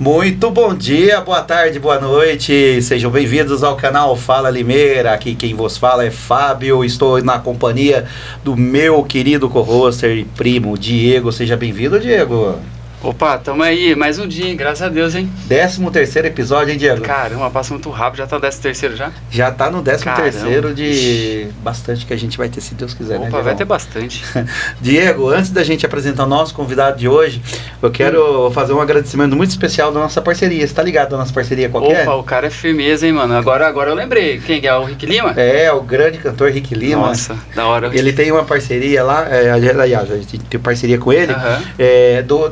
Muito bom dia, boa tarde, boa noite, sejam bem-vindos ao canal Fala Limeira. Aqui quem vos fala é Fábio, estou na companhia do meu querido co-hoster e primo Diego. Seja bem-vindo, Diego. Opa, tamo aí, mais um dia, hein? Graças a Deus, hein? 13º episódio, hein, Diego? Caramba, passa muito rápido, já tá no 13º já? Já tá no 13º de bastante que a gente vai ter, se Deus quiser. Opa, né, vai ter bastante. Diego, antes da gente apresentar o nosso convidado de hoje, eu quero fazer um agradecimento muito especial da nossa parceria. Você tá ligado da nossa parceria qualquer? Opa, o cara é firmeza, hein, mano? Agora eu lembrei. Quem é? O Rick Lima? É, o grande cantor Rick Lima. Nossa, da hora. Ele tem uma parceria lá, aliás, a gente tem parceria com ele,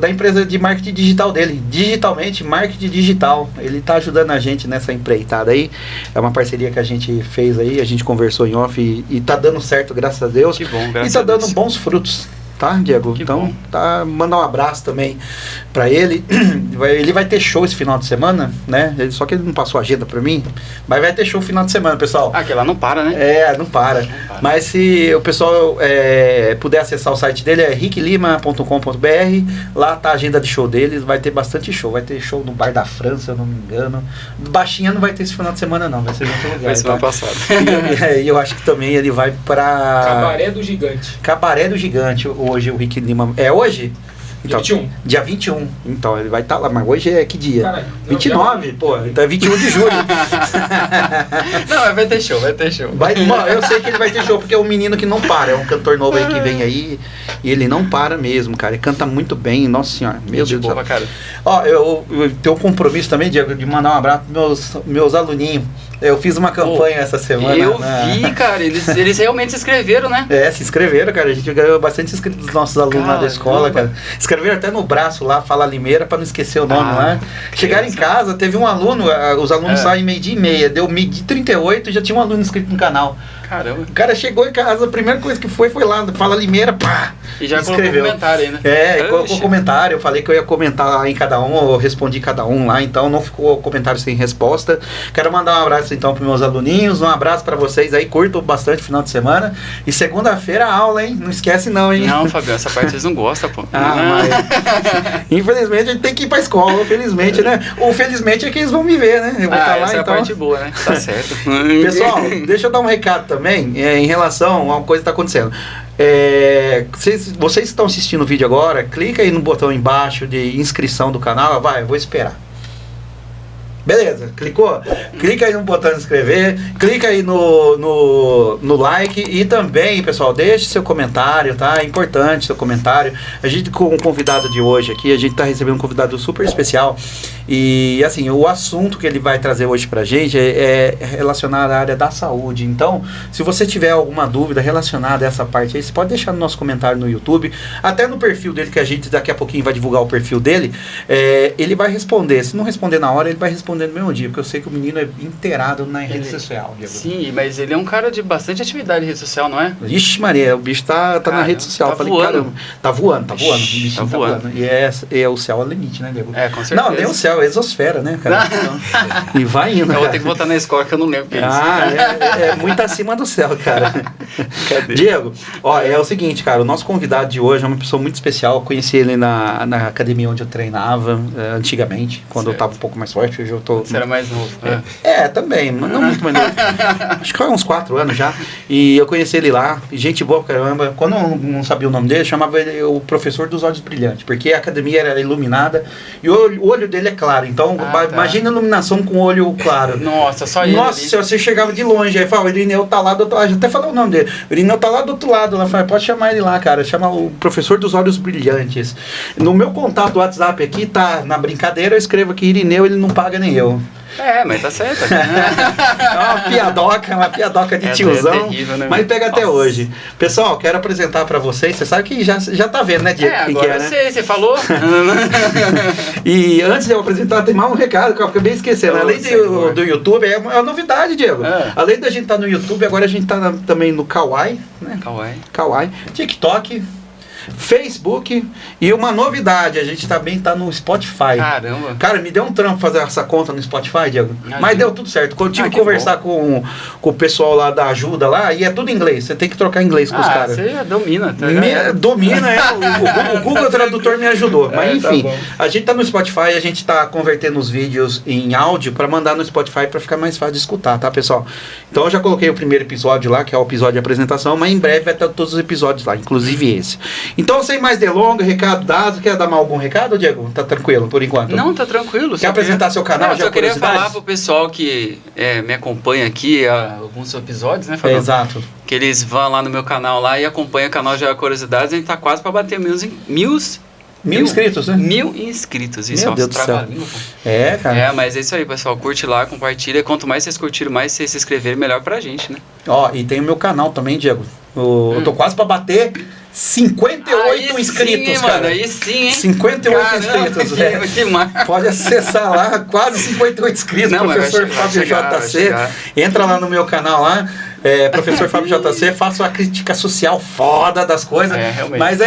da empresa de marketing digital dele, Digitalmente Marketing Digital. Ele tá ajudando a gente nessa empreitada aí. É uma parceria que a gente fez aí, a gente conversou em off e tá dando certo, graças a Deus. Que bom, graças e tá a Deus. dando bons frutos. Tá, Diego? Que então, bom. tá, mandar um abraço também pra ele. Ele vai ter show esse final de semana, né? Só que ele não passou a agenda pra mim, mas vai ter show final de semana, pessoal. Ah, que lá não para, né? Não para. Mas se o pessoal puder acessar o site dele, é ricklima.com.br. Lá tá a agenda de show deles, vai ter bastante show. Vai ter show no Bar da França, se eu não me engano. Baixinha não vai ter esse final de semana, não. Vai ser em outro lugar. Foi semana passada. E eu acho que também ele vai pra... Cabaré do Gigante. Cabaré do Gigante. Hoje o Rick Lima... É hoje? Então, Dia 21. Dia 21. Então, ele vai estar lá. Mas hoje é que dia? Caralho, 29? Pô, então é 21 de julho. Não, mas vai ter show. Eu sei que ele vai ter show, porque é um menino que não para. É um cantor novo aí que vem aí. E ele não para mesmo, cara. Ele canta muito bem. Nossa senhora. Meu Deus do céu. Cara. Ó, eu tenho um compromisso também, Diego, de mandar um abraço pros meus aluninhos. Eu fiz uma campanha essa semana. Eu vi, cara. Eles realmente se inscreveram, né? Se inscreveram, cara. A gente ganhou bastante inscritos dos nossos alunos lá da escola, cara. Escreveram até no braço lá, Fala Limeira, pra não esquecer o nome lá. Chegaram em casa, teve um aluno, os alunos saem 12:30, deu 12:38 e já tinha um aluno inscrito no canal. Caramba. O cara chegou em casa, a primeira coisa que foi lá, Fala Limeira, pá! E já colocou comentário aí, né? Colocou comentário, eu falei que eu ia comentar lá em cada um, eu respondi cada um lá, então não ficou comentário sem resposta. Quero mandar um abraço então pros meus aluninhos, um abraço pra vocês aí, curtam bastante o final de semana. E segunda-feira a aula, hein? Não esquece não, hein? Não, Fabiano, essa parte vocês não gostam, pô. Mas... Infelizmente a gente tem que ir pra escola, felizmente, né? Ou felizmente é que eles vão me ver, né? Eu vou estar lá, essa então... é a parte boa, né? Tá certo. Pessoal, deixa eu dar um recado também em relação a uma coisa que está acontecendo. Vocês estão assistindo o vídeo agora, clica aí no botão embaixo de inscrição do canal. Eu vou esperar. Beleza, clicou? Clica aí no botão de inscrever, clica aí no like e também, pessoal, deixe seu comentário, tá? É importante seu comentário. A gente, com o convidado de hoje aqui, a gente tá recebendo um convidado super especial e, assim, o assunto que ele vai trazer hoje pra gente é relacionado à área da saúde. Então, se você tiver alguma dúvida relacionada a essa parte aí, você pode deixar no nosso comentário no YouTube, até no perfil dele, que a gente daqui a pouquinho vai divulgar o perfil dele, ele vai responder. Se não responder na hora, ele vai responder no mesmo dia, porque eu sei que o menino é inteirado na rede social. Diego. Sim, mas ele é um cara de bastante atividade em rede social, não é? Ixi Maria, o bicho tá na rede social. Tá Falei, voando. caramba, tá voando. O bichinho tá voando. E o céu é o limite, né, Diego? Com certeza. Não, nem o céu, é a exosfera, né, cara? Então, e vai indo. Eu vou ter que botar na escola que eu não lembro o que é isso. É muito acima do céu, cara. Diego, é o seguinte, cara, o nosso convidado de hoje é uma pessoa muito especial. Eu conheci ele na academia onde eu treinava antigamente, quando eu tava um pouco mais forte. Hoje eu tô... Você era mais novo. Também, mas não muito mais novo. Acho que foi uns 4 anos já. E eu conheci ele lá, gente boa caramba. Quando eu não sabia o nome dele, eu chamava ele o professor dos olhos brilhantes, porque a academia era iluminada e o olho dele é claro. Então, imagina a iluminação com o olho claro. Nossa, só ele. Nossa, se você chegava de longe, aí fala, o Irineu tá lá do outro lado. Até falou o nome dele. O Irineu tá lá do outro lado. Ela fala, pode chamar ele lá, cara. Chama o professor dos olhos brilhantes. No meu contato do WhatsApp aqui, tá na brincadeira, eu escrevo aqui, Irineu, ele não paga nem eu. Mas tá certo. É uma piadoca de tiozão, é terrível, né, mas pega até hoje. Pessoal, quero apresentar pra vocês, você sabe que já tá vendo, né, Diego? Agora que eu sei, você falou. E antes de eu apresentar, tem mais um recado que eu acabei esquecendo. Além do YouTube, é uma novidade, Diego. Além da gente estar no YouTube, agora a gente tá também no Kawaii, né? Kawaii. TikTok. Facebook e uma novidade, a gente também tá no Spotify. Caramba. Cara, me deu um trampo fazer essa conta no Spotify, Diego. Mas deu tudo certo. Quando eu tive que conversar com o pessoal lá da ajuda lá, e é tudo em inglês. Você tem que trocar inglês com os caras. Você domina, tá? Domina, o Google Tradutor me ajudou. Mas enfim, a gente tá no Spotify, a gente tá convertendo os vídeos em áudio pra mandar no Spotify pra ficar mais fácil de escutar, tá, pessoal? Então eu já coloquei o primeiro episódio lá, que é o episódio de apresentação, mas em breve vai estar todos os episódios lá, inclusive esse. Então, sem mais delongas, recado dado, quer dar mais algum recado, Diego? Tá tranquilo, por enquanto? Não, tá tranquilo. Quer apresentar seu canal? Não, eu só queria falar pro pessoal que me acompanha aqui há alguns episódios, né, Fabio? Exato. Que eles vão lá no meu canal lá e acompanham o canal Já Curiosidades. A gente tá quase pra bater mil inscritos, né? 1000 inscritos. Isso Meu é Deus do céu. Cara. Mas é isso aí, pessoal. Curte lá, compartilha. Quanto mais vocês curtirem, mais vocês se inscreverem, melhor pra gente, né? Ó, e tem o meu canal também, Diego. Eu tô quase pra bater 58 inscritos, sim, cara. Mano, aí sim, hein? 58 Caramba, inscritos, Pode acessar lá, quase 58 inscritos, Não, Professor Fábio JC. Entra lá no meu canal lá. Professor Fábio JC, faço a crítica social foda das coisas, mas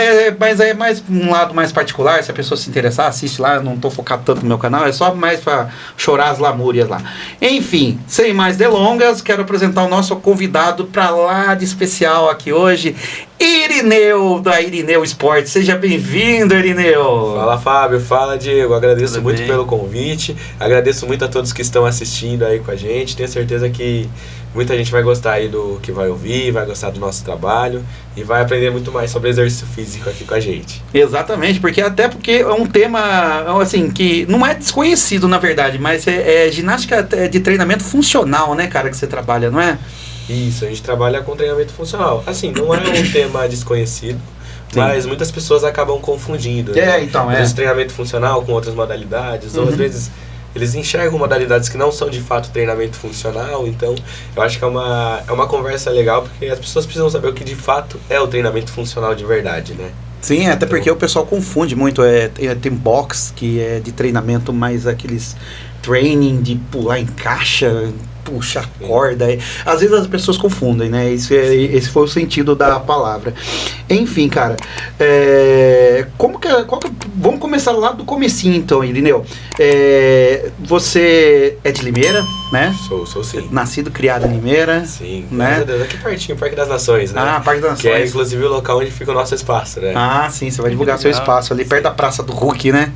é mais um lado mais particular. Se a pessoa se interessar, assiste lá. Eu não tô focado tanto no meu canal, é só mais pra chorar as lamúrias lá. Enfim, sem mais delongas, quero apresentar o nosso convidado pra lá de especial aqui hoje, Irineu, da Irineu Esportes. Seja bem-vindo, Irineu. Fala, Fábio. Fala, Diego. Agradeço muito pelo convite. Agradeço muito a todos que estão assistindo aí com a gente. Tenho certeza que muita gente vai gostar aí do que vai ouvir, vai gostar do nosso trabalho e vai aprender muito mais sobre exercício físico aqui com a gente. Exatamente, porque é um tema assim, que não é desconhecido na verdade, mas é ginástica de treinamento funcional, né, cara, que você trabalha, não é? Isso, a gente trabalha com treinamento funcional. Assim, não é um tema desconhecido, sim, mas muitas pessoas acabam confundindo. Então, às vezes treinamento funcional com outras modalidades, ou às vezes eles enxergam modalidades que não são de fato treinamento funcional. Então eu acho que é uma conversa legal, porque as pessoas precisam saber o que de fato é o treinamento funcional de verdade, né? Sim, até porque o pessoal confunde muito. Tem box que é de treinamento, mais aqueles training de pular em caixa, puxar corda. Às vezes as pessoas confundem, né? Esse foi o sentido da palavra. Enfim, cara, vamos começar lá do comecinho, então, Irineu. Você é de Limeira, né? Sou sim. Nascido, criado em Limeira. Sim, né? Aqui pertinho, Parque das Nações, né? Parque das Nações. Que é inclusive o local onde fica o nosso espaço, né? Sim, você vai divulgar seu espaço ali, perto da Praça do Hulk, né?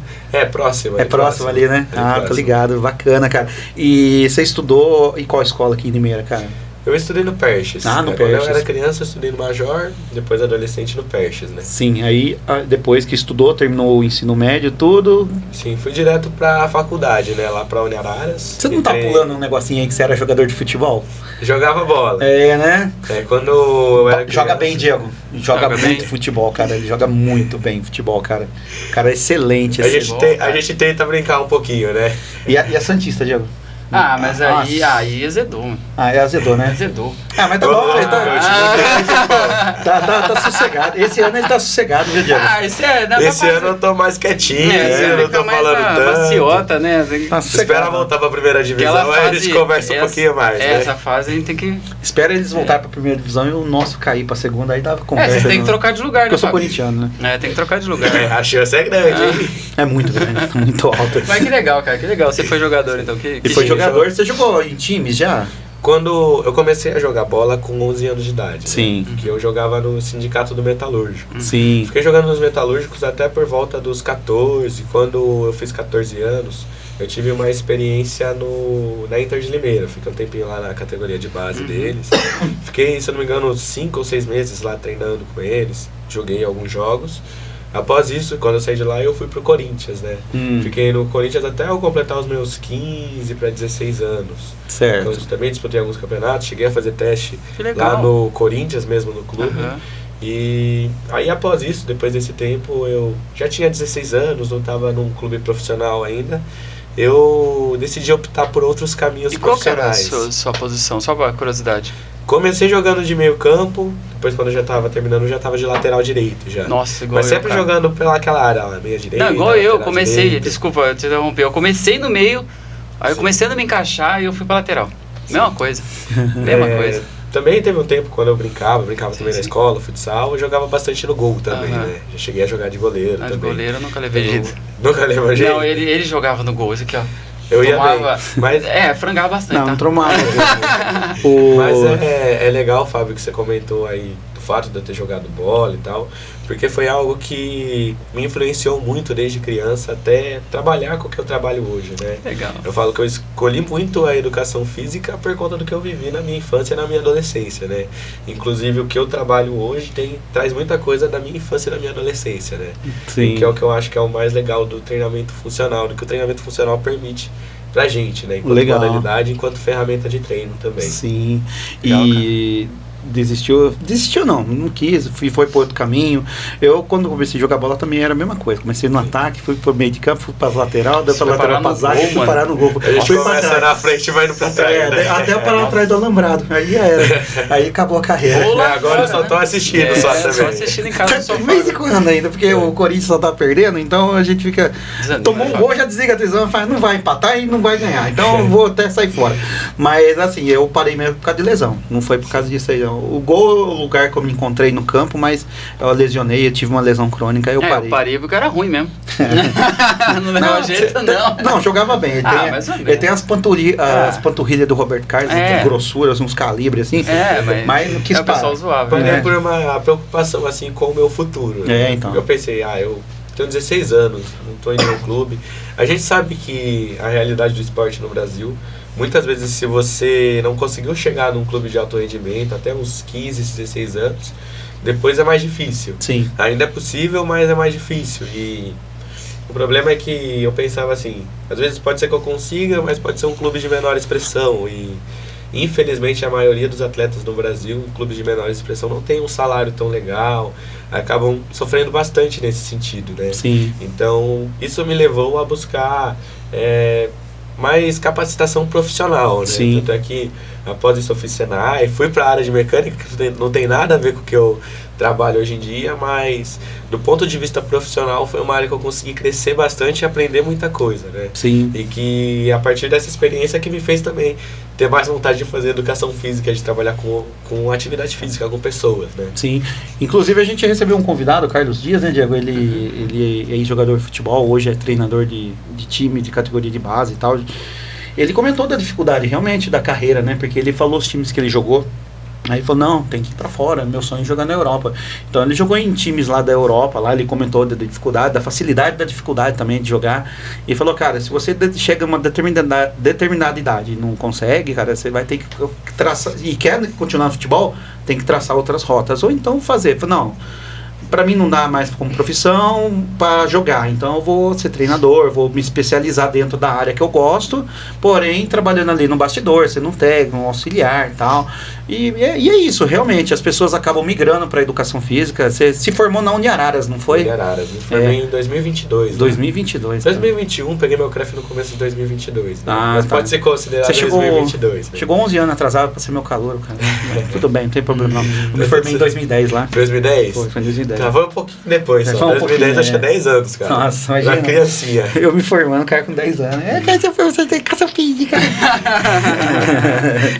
Próximo. Próximo ali, né? Tô ligado, bacana, cara. E você estudou em qual escola aqui em Limeira, cara? Eu estudei no Perches. No Perches. Quando eu era criança, eu estudei no Major, depois adolescente no Perches, né? Sim, aí depois que estudou, terminou o ensino médio, tudo... Sim, fui direto pra faculdade, né? Lá pra Uniararas. Você não tá pulando um negocinho aí que você era jogador de futebol? Jogava bola. Né? Quando eu era criança... Joga bem, Diego. Joga muito futebol, cara. Ele joga muito bem futebol, cara. Cara, é excelente. A gente tenta brincar um pouquinho, né? E a Santista, Diego? Mas aí azedou. Azedou, né? Azedou. Mas tá bom, tá sossegado. Esse ano ele tá sossegado, viu, Diego? Esse ano eu tô mais quietinho, eu não tô falando tanto. Maciota, né? Espera voltar pra primeira divisão, aí a gente conversa um pouquinho mais, né? Essa fase a gente tem que... Espera eles voltarem pra primeira divisão e o nosso cair pra segunda, aí dá conversa. Vocês tem que trocar de lugar, né? Porque eu sou corintiano, né? Tem que trocar de lugar. A chance é grande, hein? É muito grande, muito alta. Mas que legal, cara, que legal. Você foi jogador, então? Jogador, você jogou em times já? Quando eu comecei a jogar bola com 11 anos de idade. Sim. Né? Que eu jogava no sindicato do metalúrgico. Sim. Fiquei jogando nos metalúrgicos até por volta dos 14. Quando eu fiz 14 anos, eu tive uma experiência na Inter de Limeira. Fiquei um tempinho lá na categoria de base deles. Fiquei, se eu não me engano, 5 ou 6 meses lá treinando com eles. Joguei alguns jogos. Após isso, quando eu saí de lá, eu fui pro Corinthians, né? Fiquei no Corinthians até eu completar os meus 15 para 16 anos. Certo. Então, eu também disputei alguns campeonatos, cheguei a fazer teste lá no Corinthians mesmo, no clube. E aí, após isso, depois desse tempo, eu já tinha 16 anos, não estava num clube profissional ainda. Eu decidi optar por outros caminhos profissionais. E qual que era a sua posição? Só pra curiosidade. Comecei jogando de meio campo, depois quando eu já tava terminando, eu já tava de lateral direito já. Nossa, igual Mas sempre jogando pelaquela área lá, meia direita. Não, igual eu, comecei, direita. Desculpa te interromper, eu comecei no meio, aí eu comecei a me encaixar e eu fui pra lateral. Mesma coisa. Mesma coisa. Também teve um tempo quando eu brincava também na escola, futsal, eu jogava bastante no gol também, né? Já cheguei a jogar de goleiro também. De goleiro eu nunca levei jeito. Nunca levou jeito? Não, ele jogava no gol, esse aqui, ó. Eu tomava, ia bem, mas... frangava bastante, Não, tá? tomava. Mas é legal, Fábio, que você comentou aí do fato de eu ter jogado bola e tal, porque foi algo que me influenciou muito desde criança até trabalhar com o que eu trabalho hoje, né? Legal. Eu falo que eu escolhi muito a educação física por conta do que eu vivi na minha infância e na minha adolescência, né? Inclusive o que eu trabalho hoje traz muita coisa da minha infância e da minha adolescência, né? Sim. Que é o que eu acho que é o mais legal do treinamento funcional, do que o treinamento funcional permite pra gente, né? Enquanto modalidade, enquanto ferramenta de treino também. Sim. Legal, e desistiu não quis, foi por outro caminho. Eu, quando comecei a jogar bola, também era a mesma coisa. Comecei no ataque, fui pro meio de campo, fui pra lateral, dei pra lateral pra zaga e fui parar no gol. A gente fui começa na frente e vai indo pra trás, né? Até eu parar atrás do alambrado, aí já era. Aí acabou a carreira. Agora eu só tô assistindo só também. Só assistindo em casa. De vez em quando ainda, porque o Corinthians só tá perdendo, então a gente fica... Tomou um gol, já desliga a televisão e fala, não vai empatar e não vai ganhar. Então eu vou até sair fora. Mas assim, eu parei mesmo por causa de lesão. Não foi por causa disso aí, não. O gol, o lugar que eu me encontrei no campo, mas eu lesionei, eu tive uma lesão crônica, eu parei. Eu parei porque era ruim mesmo. Não levava jeito, não. Não, jogava bem. Ele tem as panturrilhas do Roberto Carlos, grossuras, uns calibres assim. Mas não quis parar. O pessoal zoava. Mas por uma preocupação assim com o meu futuro. Né? Então. Eu pensei, eu tenho 16 anos, não estou em nenhum clube. A gente sabe que a realidade do esporte no Brasil, muitas vezes, se você não conseguiu chegar num clube de alto rendimento até uns 15, 16 anos, depois é mais difícil. Sim. Ainda é possível, mas é mais difícil. E o problema é que eu pensava assim, às vezes pode ser que eu consiga, mas pode ser um clube de menor expressão. E infelizmente a maioria dos atletas no Brasil, em clubes de menor expressão, não tem um salário tão legal, acabam sofrendo bastante nesse sentido, né? Sim. Então isso me levou a buscar mais capacitação profissional, né? Sim. Tanto é que após isso eu fiz Senai, fui para a área de mecânica, que não tem nada a ver com o que eu trabalho hoje em dia, mas do ponto de vista profissional foi uma área que eu consegui crescer bastante e aprender muita coisa, né? Sim. E que a partir dessa experiência que me fez também ter mais vontade de fazer educação física, de trabalhar com atividade física, com pessoas, né? Sim. Inclusive a gente recebeu um convidado, o Carlos Dias, né, Diego? Ele é jogador de futebol, hoje é treinador de time de categoria de base e tal. Ele comentou da dificuldade realmente da carreira, né? Porque ele falou os times que ele jogou. Aí ele falou, não, tem que ir pra fora, meu sonho é jogar na Europa. Então ele jogou em times lá da Europa, lá ele comentou da dificuldade, da facilidade da dificuldade também de jogar. E ele falou, cara, se você chega a uma determinada idade e não consegue, cara, você vai ter que traçar, e quer continuar no futebol, tem que traçar outras rotas. Ou então fazer, não, pra mim não dá mais como profissão para jogar, então eu vou ser treinador, vou me especializar dentro da área que eu gosto, porém trabalhando ali no bastidor, sendo um técnico, um auxiliar e tal. E é isso, realmente, as pessoas acabam migrando para a educação física. Você se formou na Uniararas, não foi? Uniararas, me formei em 2022. 2022. 2021, peguei meu CREF no começo de 2022. Né? Mas pode ser considerado você 2022. Né? Chegou 11 anos atrasado para ser meu calouro, cara. Tudo bem, não tem problema não. Eu me formei em 2010 lá. 2010? Foi em 2010. Tava um pouquinho depois, só. 2010 eu tinha 10 anos, cara. Nossa, imagina. Era criancinha. Eu me formando, cara, com 10 anos. Cara, você tem educação física.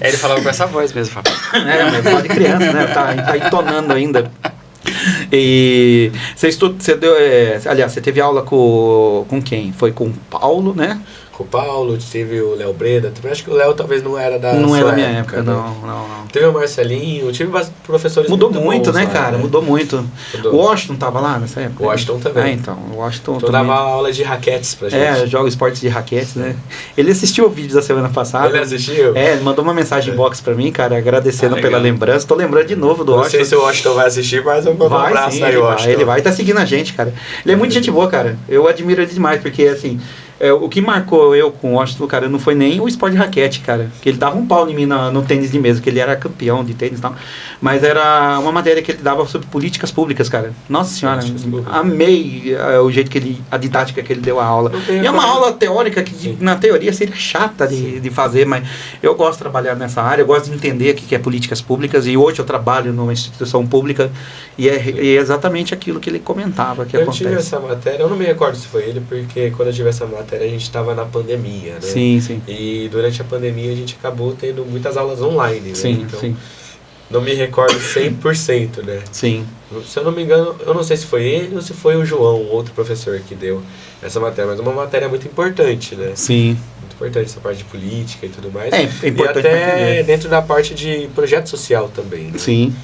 Ele falava com essa voz mesmo, Fábio. Mas pode criança, né? Tá entonando ainda. E você deu, aliás, você teve aula com quem? Foi com o Paulo, né? Com o Paulo, teve o Léo Breda. Acho que o Léo talvez não era da Não sua era da minha época, não. Teve o Marcelinho, tive professores Mudou muito, né, lá, cara? né? Mudou muito. O Washington tava lá nessa época? O Washington também. Então, o Washington também. Dava aula de raquetes pra gente. Joga esportes de raquetes, né? Ele assistiu o vídeo da semana passada. Ele assistiu? Ele mandou uma mensagem box pra mim, cara, agradecendo pela lembrança. Tô lembrando de novo do Washington. Não sei se o Washington vai assistir, mas eu vou dar um abraço aí, Washington. Ele vai estar seguindo a gente, cara. Ele é muito gente boa, cara. Eu admiro ele demais, porque, assim, o que marcou eu com o Washington, cara, não foi nem o esporte de raquete, cara. Que ele dava um pau em mim no tênis de mesa, que ele era campeão de tênis e tal. Mas era uma matéria que ele dava sobre políticas públicas, cara. Nossa senhora, amei o jeito que a didática que ele deu a aula. E é uma aula teórica que, na teoria, seria chata de fazer, mas eu gosto de trabalhar nessa área, eu gosto de entender o que é políticas públicas, e hoje eu trabalho numa instituição pública, e é exatamente aquilo que ele comentava que acontece. Eu tive essa matéria, eu não me recordo se foi ele, porque quando eu tive essa matéria, a gente estava na pandemia, né? Sim. E durante a pandemia a gente acabou tendo muitas aulas online, né? Sim, então, sim. não me recordo 100%, né? Sim. Se eu não me engano, eu não sei se foi ele ou se foi o João, outro professor que deu essa matéria, mas uma matéria muito importante, né? Sim. Muito importante essa parte de política e tudo mais. É importante. E até dentro da parte de projeto social também, né? Sim.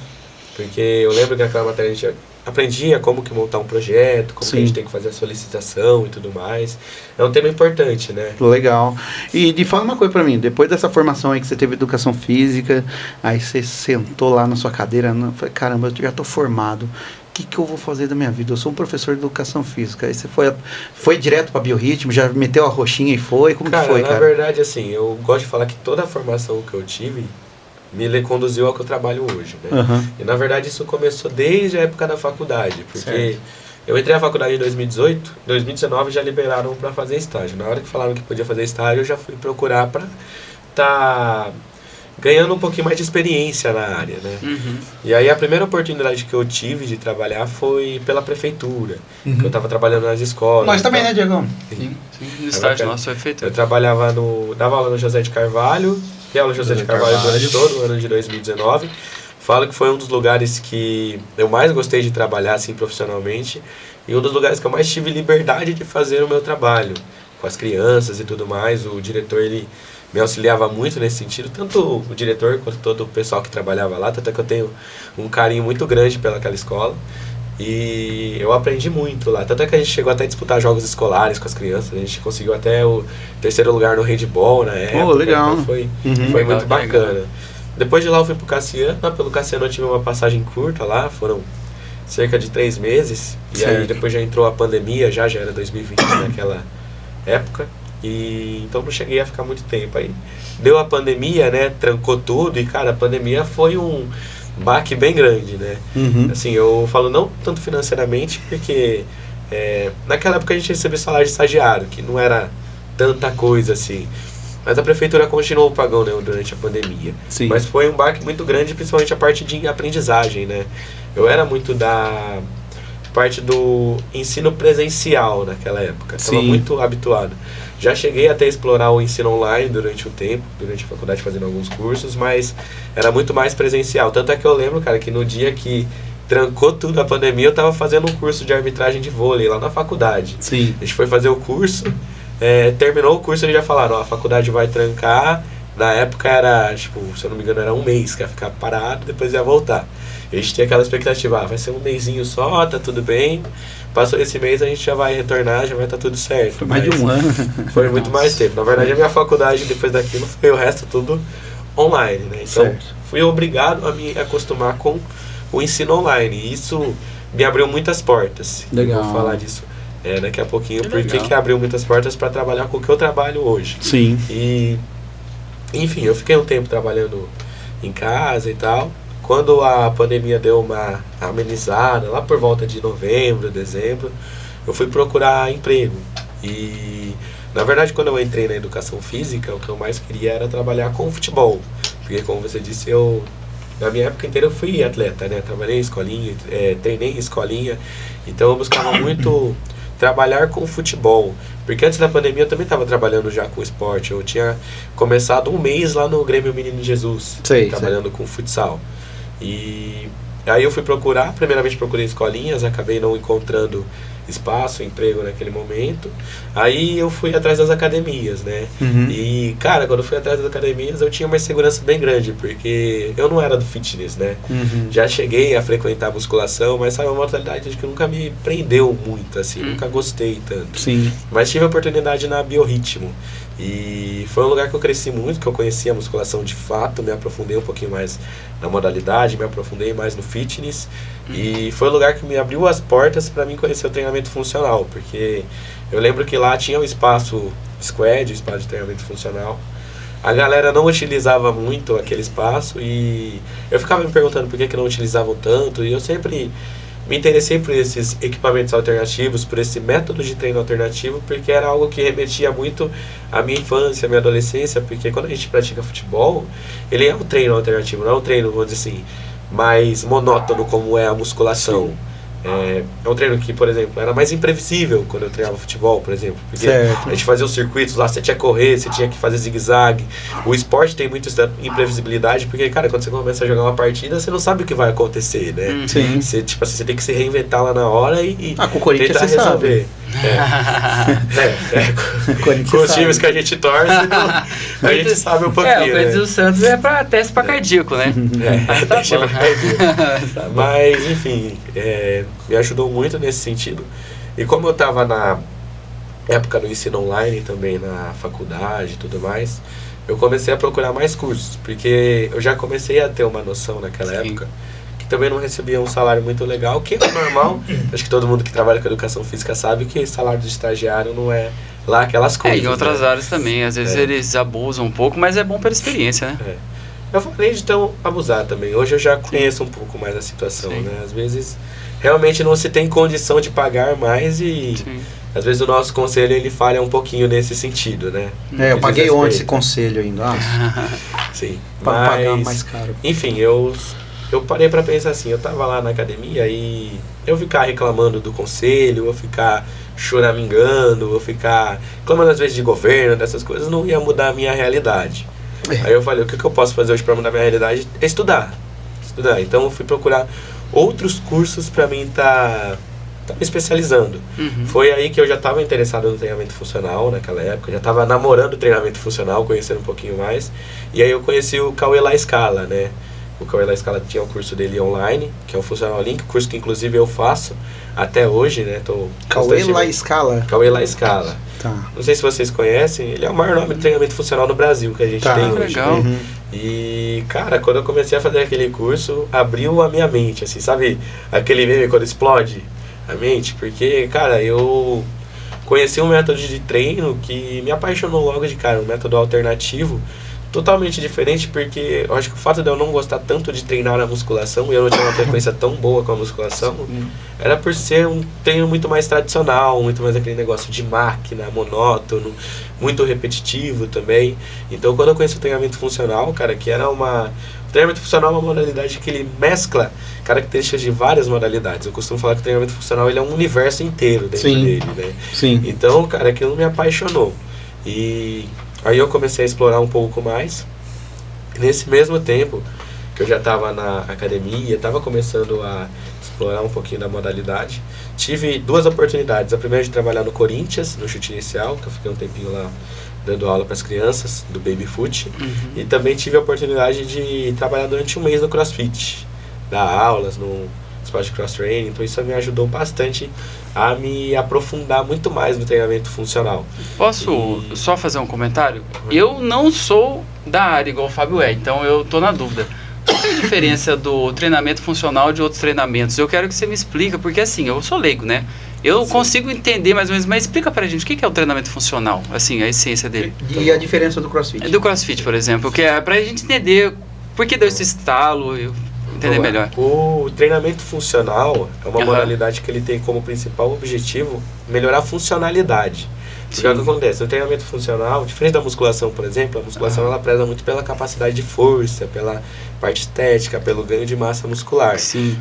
Porque eu lembro que naquela matéria a gente aprendia como que montar um projeto, como que a gente Sim. tem que fazer a solicitação e tudo mais. É um tema importante, né? Legal. E fala uma coisa pra mim, depois dessa formação aí que você teve educação física, aí você sentou lá na sua cadeira, falei, caramba, eu já tô formado. O que eu vou fazer da minha vida? Eu sou um professor de educação física. Aí você foi direto pra biorritmo, já meteu a roxinha e foi? Como que foi, cara? Na verdade, assim, eu gosto de falar que toda a formação que eu tive me conduziu ao que eu trabalho hoje, né? Uhum. E na verdade isso começou desde a época da faculdade, porque Certo. eu entrei na faculdade em 2018, 2019 já liberaram para fazer estágio. Na hora que falaram que podia fazer estágio, eu já fui procurar para tá ganhando um pouquinho mais de experiência na área, né? Uhum. E aí a primeira oportunidade que eu tive de trabalhar foi pela prefeitura, Uhum. que eu estava trabalhando nas escolas. Nós também, né, Diegão? Sim, no estágio nosso foi feito. Eu trabalhava dava aula no José de Carvalho, e aula no José de Carvalho durante todo o ano de 2019. Falo que foi um dos lugares que eu mais gostei de trabalhar assim profissionalmente e um dos lugares que eu mais tive liberdade de fazer o meu trabalho com as crianças e tudo mais. O diretor ele me auxiliava muito nesse sentido, tanto o diretor quanto todo o pessoal que trabalhava lá, tanto é que eu tenho um carinho muito grande pelaquela escola. E eu aprendi muito lá, tanto é que a gente chegou até a disputar jogos escolares com as crianças, a gente conseguiu até o 3º lugar no handball na época. Legal. Então foi Legal, muito bacana. legal. Depois de lá eu fui pro Cassiano, pelo Cassiano eu tive uma passagem curta lá, foram cerca de 3 meses, e Certo. aí depois já entrou a pandemia, já era 2020 naquela época, e então não cheguei a ficar muito tempo aí. Deu a pandemia, né, trancou tudo, e cara, a pandemia foi um baque bem grande, né? Uhum. Assim, eu falo não tanto financeiramente, porque naquela época a gente recebia salário de estagiário, que não era tanta coisa assim. Mas a prefeitura continuou pagando, né, durante a pandemia. Sim. Mas foi um baque muito grande, principalmente a parte de aprendizagem, né? Eu era muito da parte do ensino presencial naquela época. Estava Sim. muito habituado. Já cheguei até a explorar o ensino online durante o tempo, durante a faculdade fazendo alguns cursos, mas era muito mais presencial. Tanto é que eu lembro, cara, que no dia que trancou tudo a pandemia, eu estava fazendo um curso de arbitragem de vôlei lá na faculdade. Sim. A gente foi fazer o curso, terminou o curso, eles já falaram, ó, a faculdade vai trancar. Na época era, tipo, se eu não me engano, era um mês que ia ficar parado, depois ia voltar. A gente tinha aquela expectativa, vai ser um mesinho só, tá tudo bem. Passou esse mês, a gente já vai retornar, já vai estar tudo certo. Foi mais de um ano. Foi muito mais tempo. Na verdade, a minha faculdade, depois daquilo, foi o resto tudo online, né? Então, Certo. fui obrigado a me acostumar com o ensino online. E isso me abriu muitas portas. Legal. Eu vou falar disso daqui a pouquinho, Que porque legal. que abriu muitas portas para trabalhar com o que eu trabalho hoje. Sim. E, enfim, eu fiquei um tempo trabalhando em casa e tal. Quando a pandemia deu uma amenizada, lá por volta de novembro, dezembro, eu fui procurar emprego. E, na verdade, quando eu entrei na educação física, o que eu mais queria era trabalhar com futebol. Porque, como você disse, na minha época inteira eu fui atleta, né? Trabalhei em escolinha, treinei em escolinha. Então, eu buscava muito trabalhar com futebol. Porque antes da pandemia eu também estava trabalhando já com esporte. Eu tinha começado um mês lá no Grêmio Menino Jesus, trabalhando com futsal. E aí eu fui procurar, primeiramente procurei escolinhas, acabei não encontrando espaço, emprego naquele momento. Aí eu fui atrás das academias, né? Uhum. E, cara, quando eu fui atrás das academias, eu tinha uma segurança bem grande, porque eu não era do fitness, né? Uhum. Já cheguei a frequentar a musculação, mas sabe, é uma modalidade que nunca me prendeu muito, assim, nunca gostei tanto. Sim. Mas tive a oportunidade na Biorritmo. E foi um lugar que eu cresci muito, que eu conheci a musculação de fato, me aprofundei um pouquinho mais na modalidade, me aprofundei mais no fitness. E foi um lugar que me abriu as portas para mim conhecer o treinamento funcional, porque eu lembro que lá tinha o espaço squad, o espaço de treinamento funcional. A galera não utilizava muito aquele espaço e eu ficava me perguntando por que não utilizavam tanto, e eu sempre me interessei por esses equipamentos alternativos, por esse método de treino alternativo, porque era algo que remetia muito à minha infância, à minha adolescência, porque quando a gente pratica futebol, ele é um treino alternativo, não é um treino, vamos dizer assim, mais monótono como é a musculação. É um treino que, por exemplo, era mais imprevisível quando eu treinava futebol, por exemplo. Porque Certo. a gente fazia os circuitos lá, você tinha que correr, você tinha que fazer zigue-zague. O esporte tem muito essa imprevisibilidade, porque, cara, quando você começa a jogar uma partida, você não sabe o que vai acontecer, né? Sim. Você, tipo assim, você tem que se reinventar lá na hora e Com o Corinthians tentar você resolver. Com os times que a gente torce, então, a gente sabe um pouquinho, o Corinthians e o Santos é pra teste pra cardíaco, né? Tá bom. Mas, enfim, me ajudou muito nesse sentido. E como eu estava na época do ensino online, também na faculdade e tudo mais, eu comecei a procurar mais cursos, porque eu já comecei a ter uma noção naquela época, que também não recebia um salário muito legal, que é normal. Acho que todo mundo que trabalha com educação física sabe que salário de estagiário não é lá aquelas coisas. Em outras áreas também, às vezes eles abusam um pouco, mas é bom pela experiência, né? Eu falei de tão abusar também. Hoje eu já conheço um pouco mais a situação, né? Às vezes realmente não se tem condição de pagar mais e às vezes o nosso conselho ele falha um pouquinho nesse sentido, né? Eu paguei ontem esse conselho ainda. Sim. Para pagar mais caro. Enfim, eu parei pra pensar assim, eu tava lá na academia e eu ficar reclamando do conselho, eu ficar choramingando, eu ficar reclamando às vezes de governo, dessas coisas, não ia mudar a minha realidade. Aí eu falei, o que eu posso fazer hoje para mudar minha realidade é estudar. Então eu fui procurar outros cursos para mim tá me especializando. Foi aí que eu já estava interessado no treinamento funcional naquela época, já estava namorando o treinamento funcional, conhecendo um pouquinho mais. E aí eu conheci o Cauê La Scala, né? O Cauê La Scala tinha o curso dele online, que é o Funcional Link, curso que inclusive eu faço até hoje, né? Cauê La Scala. Cauê La Scala. Tá. Não sei se vocês conhecem, ele é o maior nome de treinamento funcional no Brasil que a gente tem hoje. Legal. E, cara, quando eu comecei a fazer aquele curso, abriu a minha mente, assim, sabe? Aquele meme quando explode a mente, porque, cara, eu conheci um método de treino que me apaixonou logo de cara, um método alternativo, totalmente diferente, porque eu acho que o fato de eu não gostar tanto de treinar a musculação e eu não tinha uma frequência tão boa com a musculação, era por ser um treino muito mais tradicional, muito mais aquele negócio de máquina, monótono, muito repetitivo também. Então quando eu conheci o treinamento funcional, cara, que era o treinamento funcional é uma modalidade que ele mescla características de várias modalidades. Eu costumo falar que o treinamento funcional ele é um universo inteiro dentro dele, né? Então, cara, aquilo me apaixonou. E aí eu comecei a explorar um pouco mais. Nesse mesmo tempo que eu já estava na academia, estava começando a explorar um pouquinho da modalidade, tive duas oportunidades. A primeira de trabalhar no Corinthians, no chute inicial, que eu fiquei um tempinho lá dando aula para as crianças do Baby Foot. E também tive a oportunidade de trabalhar durante um mês no CrossFit, dar aulas no esporte cross training. Então isso me ajudou bastante a me aprofundar muito mais no treinamento funcional. Posso só fazer um comentário? Eu não sou da área igual o Fábio é, então eu tô na dúvida. Qual é a diferença do treinamento funcional de outros treinamentos? Eu quero que você me explique, porque assim, eu sou leigo, né? Eu consigo entender mais ou menos, mas explica pra gente o que é o treinamento funcional, assim, a essência dele. E a diferença do CrossFit? Do CrossFit, por exemplo, que é pra gente entender por que deu esse estalo, entender melhor. O treinamento funcional é uma modalidade que ele tem como principal objetivo melhorar a funcionalidade. Porque é o que acontece, no treinamento funcional, diferente da musculação, por exemplo, a musculação ela preza muito pela capacidade de força, pela parte estética, pelo ganho de massa muscular.